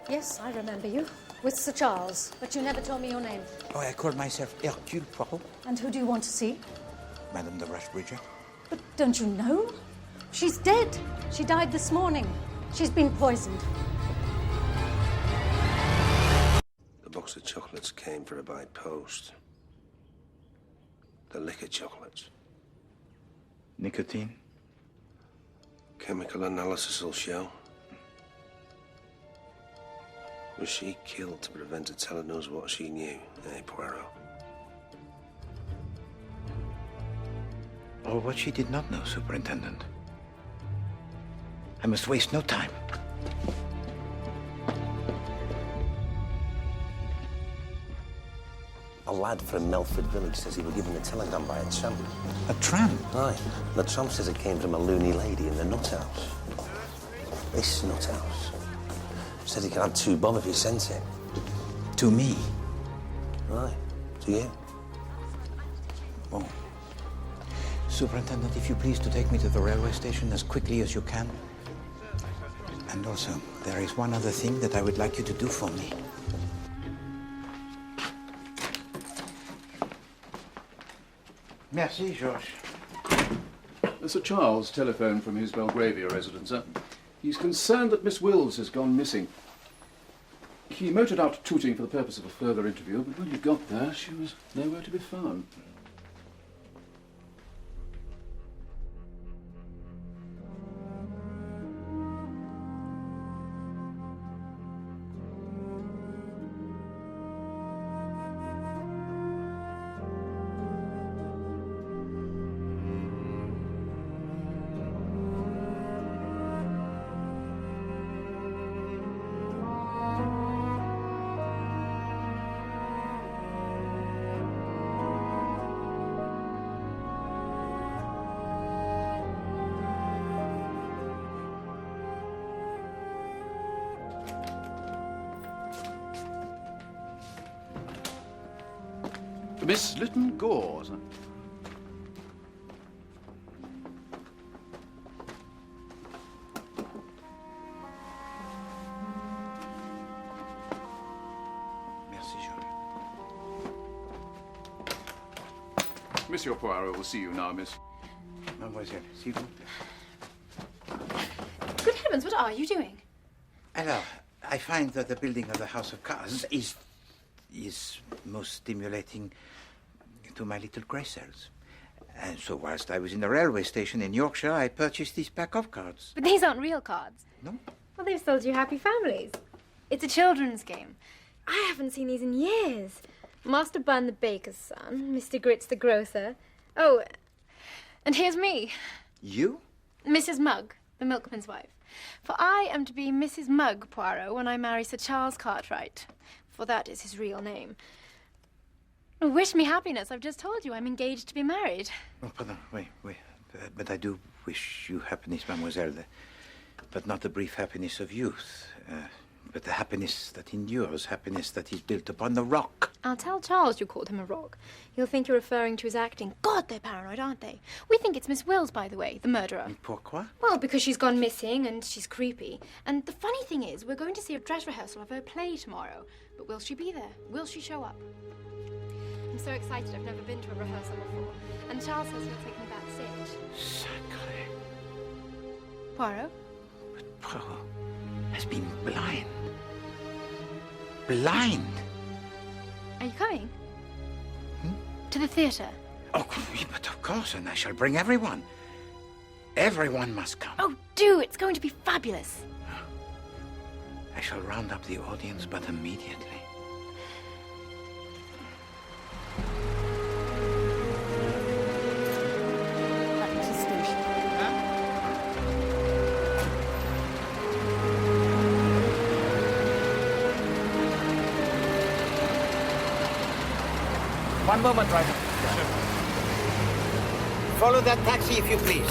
Yes, I remember you. With Sir Charles, but you never told me your name. Oh, I call myself Hercule Poirot. And who do you want to see? Madame de Rushbridger. But don't you know? She's dead. She died this morning. She's been poisoned. The box of chocolates came for her by post. The liquor chocolates. Nicotine? Chemical analysis will show. Was she killed to prevent her telling us what she knew, eh, Poirot? Or what she did not know, Superintendent. I must waste no time. A lad from Melford Village says he was given a telegram by a tramp. A tramp? Aye. The tramp says it came from a loony lady in the nut house. This nut house. Said he could have 2 bob if he sent it. To me? Aye. To you. Oh. Superintendent, if you please to take me to the railway station as quickly as you can. And also, there is one other thing that I would like you to do for me. Merci, Georges. Sir Charles telephoned from his Belgravia residence, sir. He's concerned that Miss Wills has gone missing. He motored out to Tooting for the purpose of a further interview, but when he got there, she was nowhere to be found. Miss Lytton Gore, sir. Merci, Georges. Monsieur Poirot will see you now, miss. Mademoiselle, s'il vous plaît. Good heavens, what are you doing? Alors, I find that the building of the House of Cards is most stimulating to my little grey cells. And so whilst I was in the railway station in Yorkshire, I purchased this pack of cards. But these aren't real cards. No? Well, they've sold you happy families. It's a children's game. I haven't seen these in years. Master Bun the baker's son, Mr. Grits the grocer. Oh, and here's me. You? Mrs. Mugg, the milkman's wife. For I am to be Mrs. Mugg, Poirot, when I marry Sir Charles Cartwright. For that is his real name. Oh, wish me happiness. I've just told you I'm engaged to be married. Oh, pardon, wait. But I do wish you happiness, mademoiselle. But not the brief happiness of youth. But the happiness that endures, happiness that is built upon the rock. I'll tell Charles you called him a rock. He'll think you're referring to his acting. God, they're paranoid, aren't they? We think it's Miss Wills, by the way, the murderer. And pourquoi? Well, because she's gone missing and she's creepy. And the funny thing is, we're going to see a dress rehearsal of her play tomorrow. But will she be there? Will she show up? I'm so excited. I've never been to a rehearsal before. And Charles says he'll take me backstage. Sacré. Poirot? But Poirot... has been blind. Blind? Are you coming? To the theatre? Oh, but of course, and I shall bring everyone. Everyone must come. Oh, do! It's going to be fabulous. I shall round up the audience, but immediately. One moment, driver. Follow that taxi, if you please.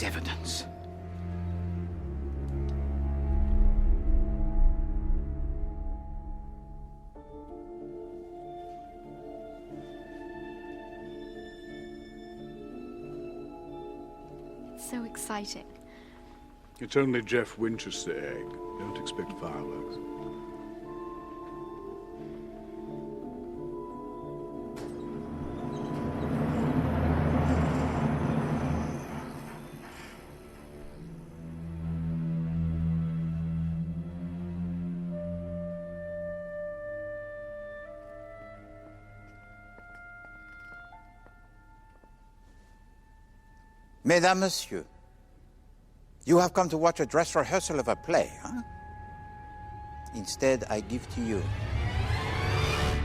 Evidence. It's so exciting. It's only Jeff Winchester egg. Don't expect fireworks. Mesdames, Messieurs, you have come to watch a dress rehearsal of a play, huh? Instead, I give to you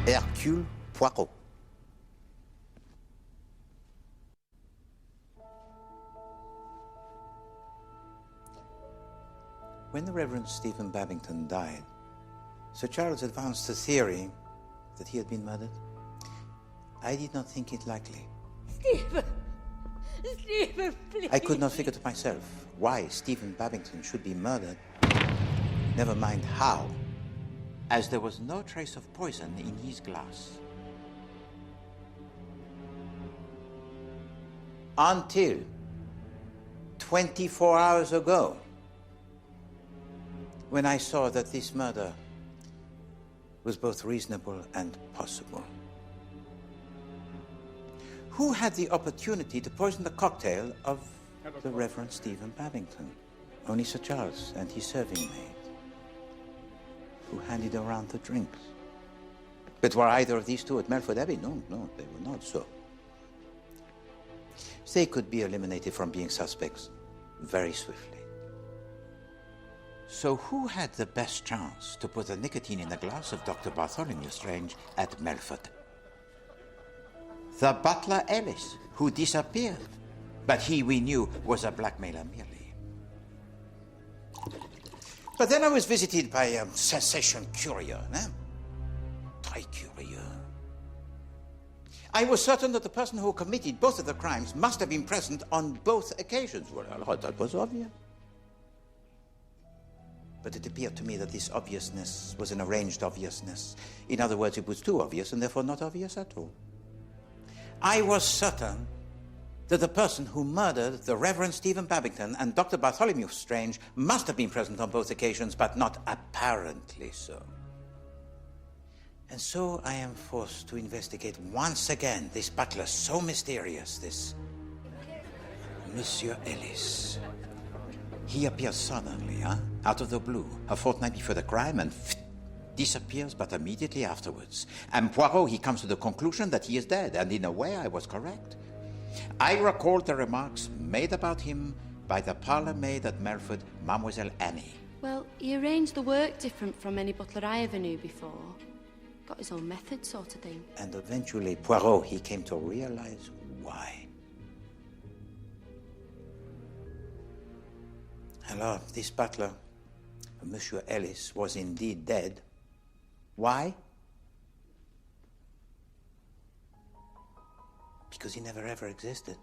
Hercule Poirot. When the Reverend Stephen Babington died, Sir Charles advanced the theory that he had been murdered. I did not think it likely. Stephen! Stephen, please! I could not figure to myself why Stephen Babington should be murdered. Never mind how, as there was no trace of poison in his glass. Until 24 hours ago, when I saw that this murder was both reasonable and possible. Who had the opportunity to poison the cocktail of the Reverend Stephen Babington? Only Sir Charles and his serving maid, who handed around the drinks. But were either of these two at Melford Abbey? No, they were not so. They could be eliminated from being suspects very swiftly. So who had the best chance to put the nicotine in the glass of Dr. Bartholomew Strange at Melford? The butler Ellis, who disappeared. But he, we knew, was a blackmailer merely. But then I was visited by a sensation curieux, très curieux. I was certain that the person who committed both of the crimes must have been present on both occasions. Well, that was obvious. But it appeared to me that this obviousness was an arranged obviousness. In other words, it was too obvious and therefore not obvious at all. I was certain that the person who murdered the Reverend Stephen Babington and Dr. Bartholomew Strange must have been present on both occasions, but not apparently so. And so I am forced to investigate once again this butler so mysterious, this Monsieur Ellis. He appears suddenly, out of the blue, a fortnight before the crime, and disappears but immediately afterwards. And Poirot, he comes to the conclusion that he is dead, and in a way I was correct. I recalled the remarks made about him by the parlour maid at Melford, Mademoiselle Annie. Well, he arranged the work different from any butler I ever knew before. Got his own method, sort of thing. And eventually Poirot, he came to realize why. Alors, this butler, Monsieur Ellis, was indeed dead. Why? Because he never ever existed.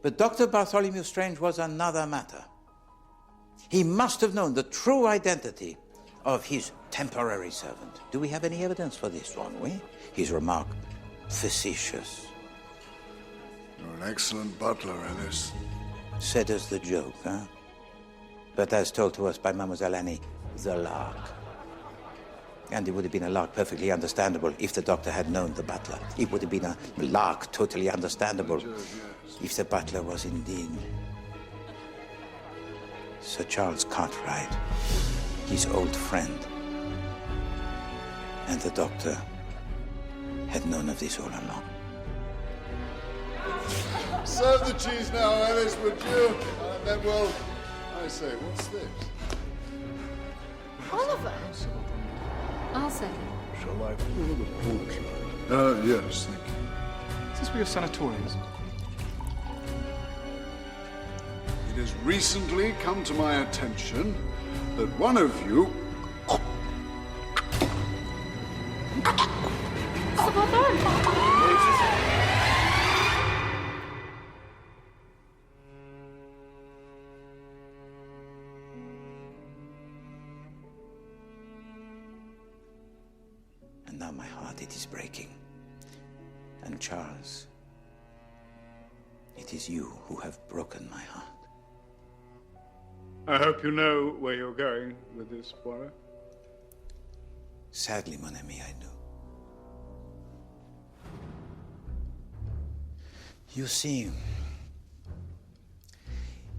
But Dr. Bartholomew Strange was another matter. He must have known the true identity of his temporary servant. Do we have any evidence for this one, we? His remark, facetious. You're an excellent butler, Ellis. Said as the joke, huh? But as told to us by Mademoiselle Annie, the lark. And it would have been a lark perfectly understandable if the doctor had known the butler. It would have been a lark totally understandable if the butler was indeed Sir Charles Cartwright, his old friend. And the doctor had known of this all along. Serve the cheese now, Ellis, would you? And then we'll... I say, what's this? Oliver! I'll second. Shall I fill the portrait? Yes, thank you. Is this for your sanatoriums? It has recently come to my attention that one of you... And now my heart, it is breaking. And Charles, it is you who have broken my heart. I hope you know where you're going with this, Poirot. Sadly, mon ami, I do. You see,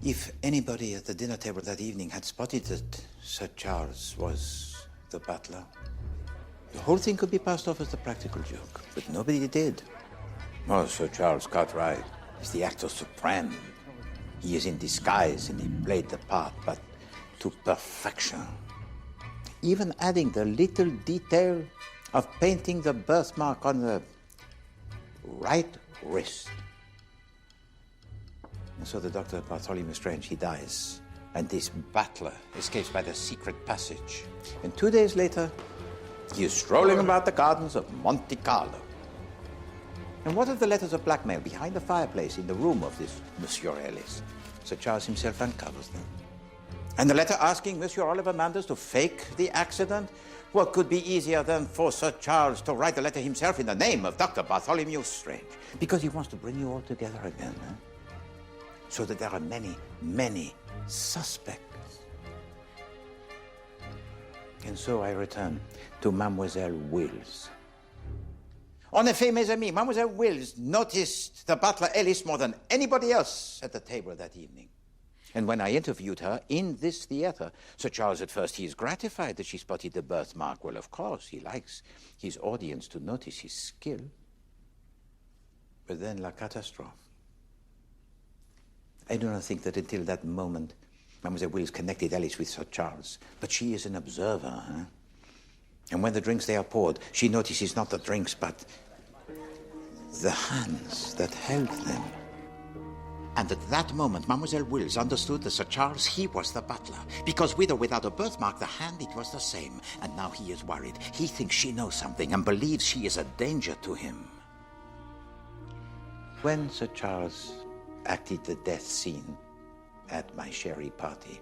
if anybody at the dinner table that evening had spotted that Sir Charles was the butler, the whole thing could be passed off as a practical joke. But nobody did. Oh, Sir Charles Cartwright is the actor supreme. He is in disguise and he played the part, but to perfection. Even adding the little detail of painting the birthmark on the right wrist. And so the Dr. Bartholomew Strange, he dies. And this butler escapes by the secret passage. And 2 days later, he is strolling about the gardens of Monte Carlo. And what of the letters of blackmail behind the fireplace in the room of this Monsieur Ellis? Sir Charles himself uncovers them. And the letter asking Monsieur Oliver Manders to fake the accident? What could be easier than for Sir Charles to write the letter himself in the name of Dr. Bartholomew Strange? Because he wants to bring you all together again, huh? So that there are many, many suspects. And so I return to Mademoiselle Wills. En effet, mes amis, Mademoiselle Wills noticed the butler Ellis more than anybody else at the table that evening. And when I interviewed her in this theatre, Sir Charles at first, he is gratified that she spotted the birthmark. Well, of course, he likes his audience to notice his skill. But then la catastrophe. I do not think that until that moment, Mademoiselle Wills connected Ellis with Sir Charles. But she is an observer, huh? And when the drinks they are poured, she notices not the drinks, but the hands that held them. And at that moment, Mademoiselle Wills understood that Sir Charles, he was the butler. Because with or without a birthmark, the hand, it was the same. And now he is worried. He thinks she knows something and believes she is a danger to him. When Sir Charles acted the death scene at my sherry party...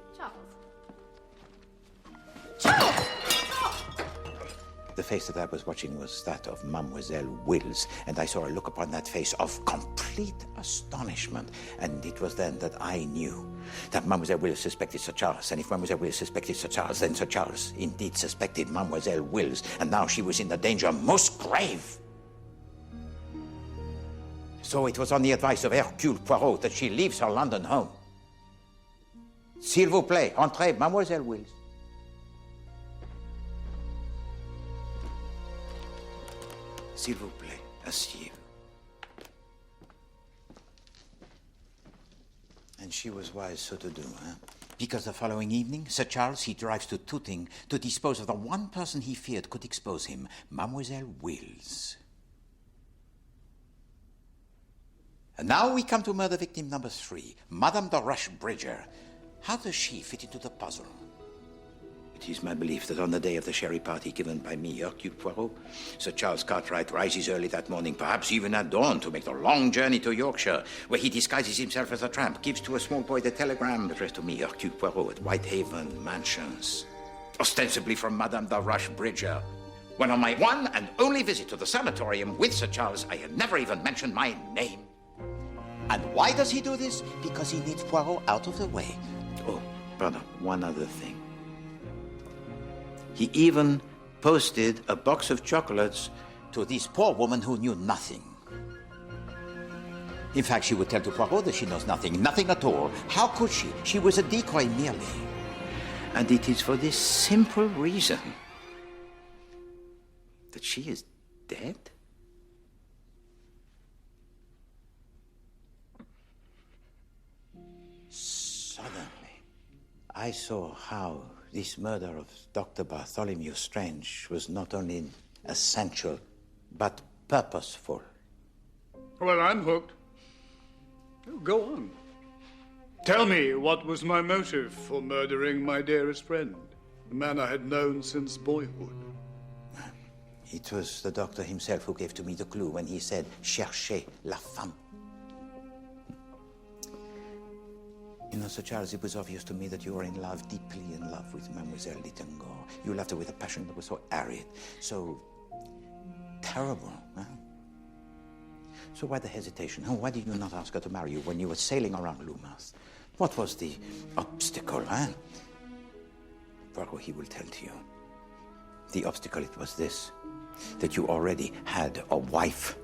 Charles! The face that I was watching was that of Mademoiselle Wills, and I saw a look upon that face of complete astonishment. And it was then that I knew that Mademoiselle Wills suspected Sir Charles, and if Mademoiselle Wills suspected Sir Charles, then Sir Charles indeed suspected Mademoiselle Wills, and now she was in the danger most grave. So it was on the advice of Hercule Poirot that she leaves her London home. S'il vous plaît, entrez, Mademoiselle Wills. S'il vous plaît, asseyez-vous. And she was wise so to do, huh? Because the following evening, Sir Charles, he drives to Tooting to dispose of the one person he feared could expose him, Mademoiselle Wills. And now we come to murder victim number 3, Madame de Rushbridger. How does she fit into the puzzle? It is my belief that on the day of the sherry party given by me, Hercule Poirot, Sir Charles Cartwright rises early that morning, perhaps even at dawn, to make the long journey to Yorkshire, where he disguises himself as a tramp, gives to a small boy the telegram addressed to me, Hercule Poirot, at Whitehaven Mansions, ostensibly from Madame de Rushbridger. When on my one and only visit to the sanatorium with Sir Charles, I had never even mentioned my name. And why does he do this? Because he needs Poirot out of the way. Oh, brother, one other thing. He even posted a box of chocolates to this poor woman who knew nothing. In fact, she would tell to Poirot that she knows nothing, nothing at all. How could she? She was a decoy merely. And it is for this simple reason that she is dead? Suddenly, I saw how this murder of Dr. Bartholomew Strange was not only essential, but purposeful. Well, I'm hooked. Oh, go on. Tell me, what was my motive for murdering my dearest friend, the man I had known since boyhood? It was the doctor himself who gave to me the clue when he said, "Cherchez la femme." You know, Sir Charles, it was obvious to me that you were in love, deeply in love with Mademoiselle Littengore. You loved her with a passion that was so arid, so terrible, huh? So why the hesitation? Why did you not ask her to marry you when you were sailing around Lumos? What was the obstacle, huh? Poirot, he will tell to you. The obstacle, it was this, that you already had a wife.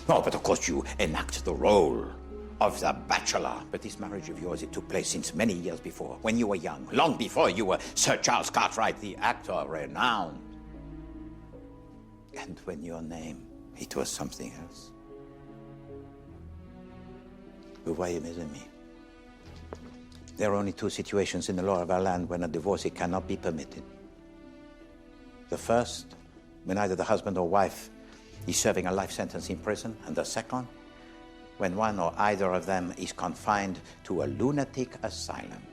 Oh, but of course you enact the role of the bachelor. But this marriage of yours, it took place since many years before, when you were young, long before you were Sir Charles Cartwright, the actor renowned. And when your name, it was something else. Vous voyez, mes amis, there are only 2 situations in the law of our land when a divorce, it cannot be permitted. The first, when either the husband or wife is serving a life sentence in prison, and the second, when one or either of them is confined to a lunatic asylum.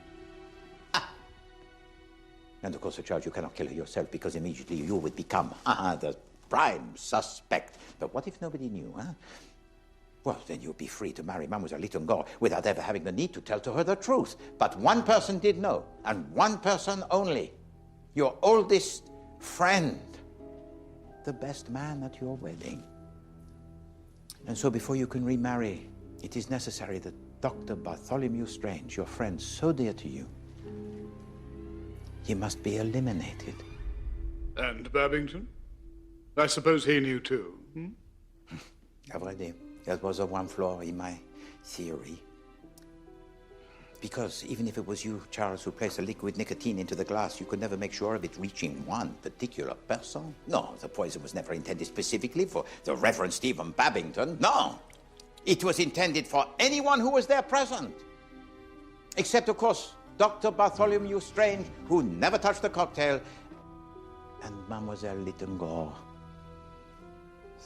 And of course, Sir Charles, you cannot kill her yourself, because immediately you would become the prime suspect. But what if nobody knew, huh? Well, then you'd be free to marry Mademoiselle Littengore without ever having the need to tell to her the truth. But one person did know, and one person only. Your oldest friend. The best man at your wedding. And so before you can remarry, it is necessary that Dr. Bartholomew Strange, your friend so dear to you, he must be eliminated. And Babington? I suppose he knew too, hmm? À vrai dire, that was the one flaw in my theory. Because even if it was you, Charles, who placed the liquid nicotine into the glass, you could never make sure of it reaching one particular person. No, the poison was never intended specifically for the Reverend Stephen Babington. No, it was intended for anyone who was there present. Except, of course, Dr. Bartholomew Strange, who never touched the cocktail, and Mademoiselle Littengore,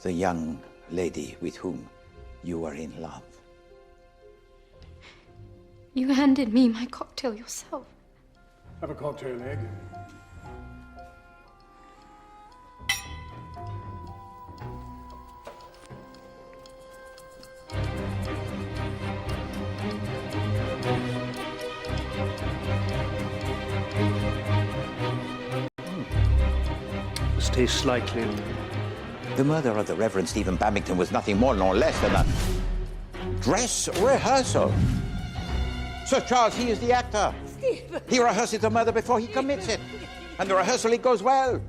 the young lady with whom you were in love. You handed me my cocktail yourself. Have a cocktail, egg. This tastes slightly. The murder of the Reverend Stephen Babington was nothing more nor less than a dress rehearsal. Sir Charles, he is the actor. Stephen! He rehearses the murder before he commits it. And the rehearsal, it goes well.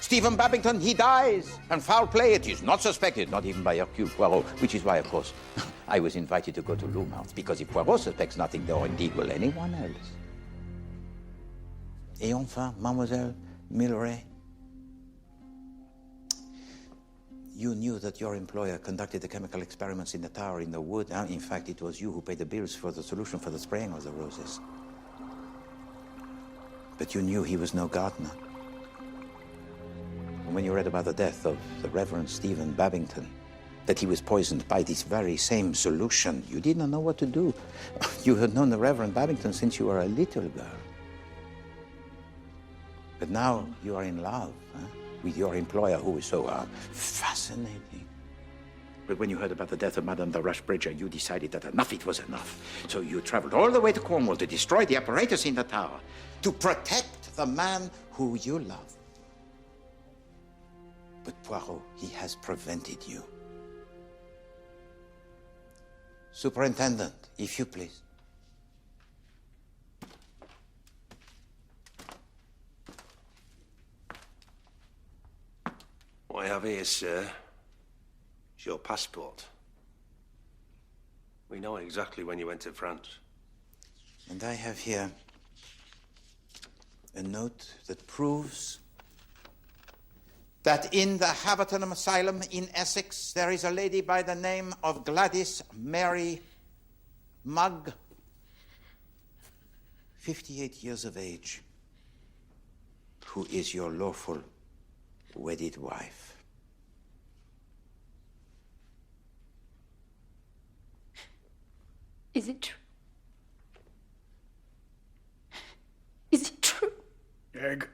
Stephen Babington, he dies. And foul play, it is not suspected, not even by Hercule Poirot, which is why, of course, I was invited to go to Lumos, because if Poirot suspects nothing, nor indeed will anyone else. Et enfin, Mademoiselle Milleray. You knew that your employer conducted the chemical experiments in the tower in the wood. In fact, it was you who paid the bills for the solution for the spraying of the roses. But you knew he was no gardener. And when you read about the death of the Reverend Stephen Babington, that he was poisoned by this very same solution, you did not know what to do. You had known the Reverend Babington since you were a little girl. But now you are in love, with your employer, who is so fascinating. But when you heard about the death of Madame de Rushbridger, you decided that enough, it was enough. So you traveled all the way to Cornwall to destroy the apparatus in the tower, to protect the man who you love. But Poirot, he has prevented you. Superintendent, if you please. What I have here, sir, is your passport. We know exactly when you went to France. And I have here a note that proves that in the Haverton Asylum in Essex, there is a lady by the name of Gladys Mary Mugg, 58 years of age, who is your lawful wedded wife. Is it true? Is it true? Egg.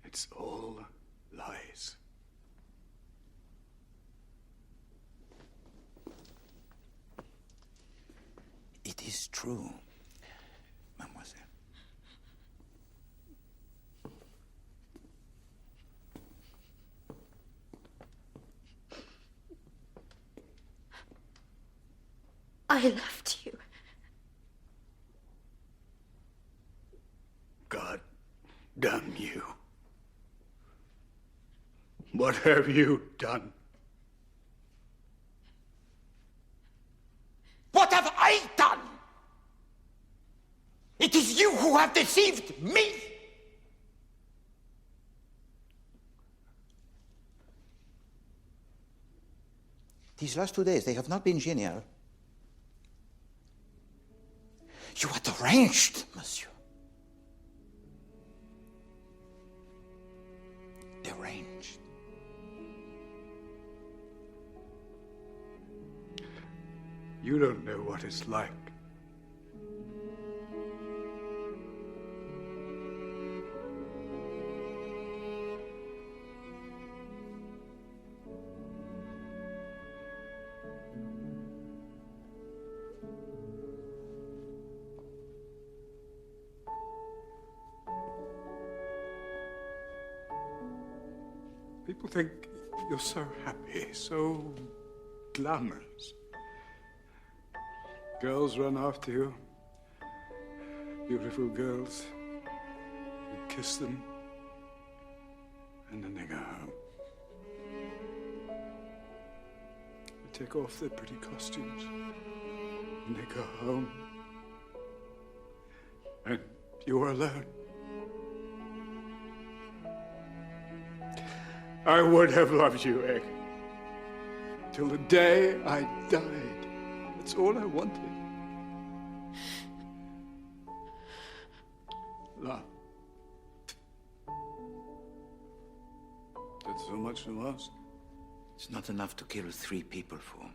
It's all lies. It is true, mademoiselle. I left you. God damn you. What have you done? What have I done? It is you who have deceived me. These last 2 days, they have not been genial. You are deranged, monsieur. Deranged. You don't know what it's like. People think you're so happy, so glamorous. Girls run after you. Beautiful girls. You kiss them. And then they go home. They take off their pretty costumes. And they go home. And you're alone. I would have loved you, Egg. Till the day I died. That's all I wanted. Love. That's so much to ask. It's not enough to kill 3 people for.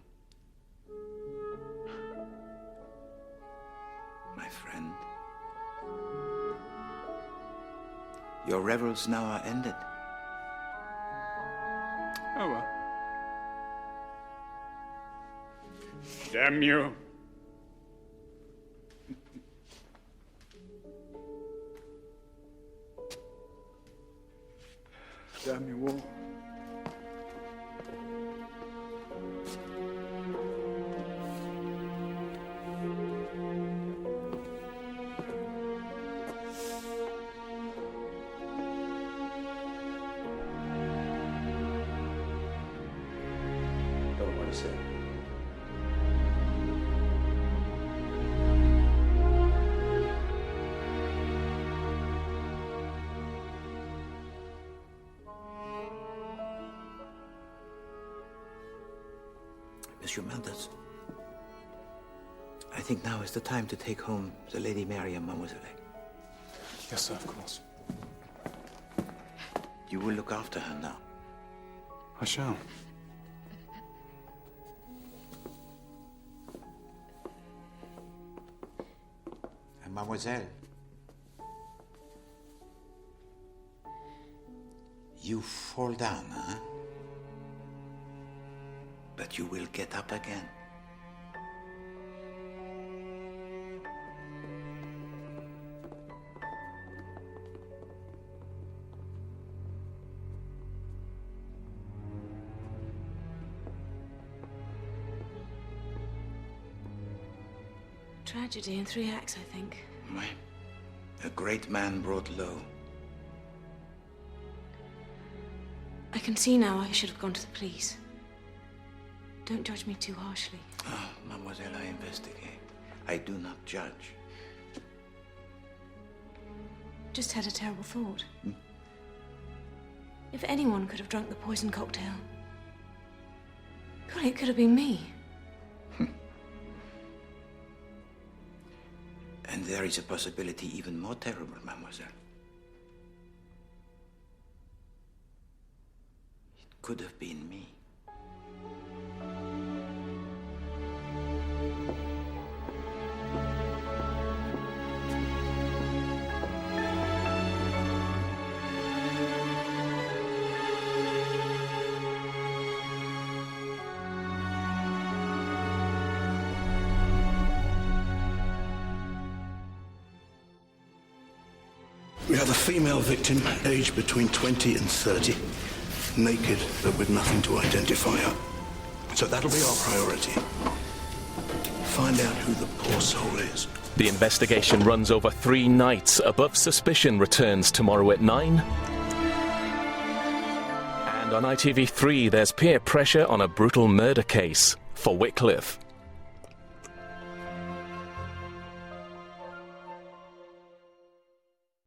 My friend, your revels now are ended. Oh, well. Damn you. Damn you all. Don't want to say. Monsieur Mendes. I think now is the time to take home the Lady Mary and Mademoiselle. Yes, sir, of course. You will look after her now. I shall. And Mademoiselle, you fall down, huh? But you will get up again. Tragedy in 3 acts, I think. A great man brought low. I can see now I should have gone to the police. Don't judge me too harshly. Ah, Mademoiselle, I investigate. I do not judge. Just had a terrible thought. If anyone could have drunk the poison cocktail, God, it could have been me. And there is a possibility even more terrible, Mademoiselle. It could have been me. We have a female victim, aged between 20 and 30, naked but with nothing to identify her. So that'll be our priority. Find out who the poor soul is. The investigation runs over 3 nights. Above Suspicion returns tomorrow at 9. And on ITV3, there's peer pressure on a brutal murder case for Wycliffe.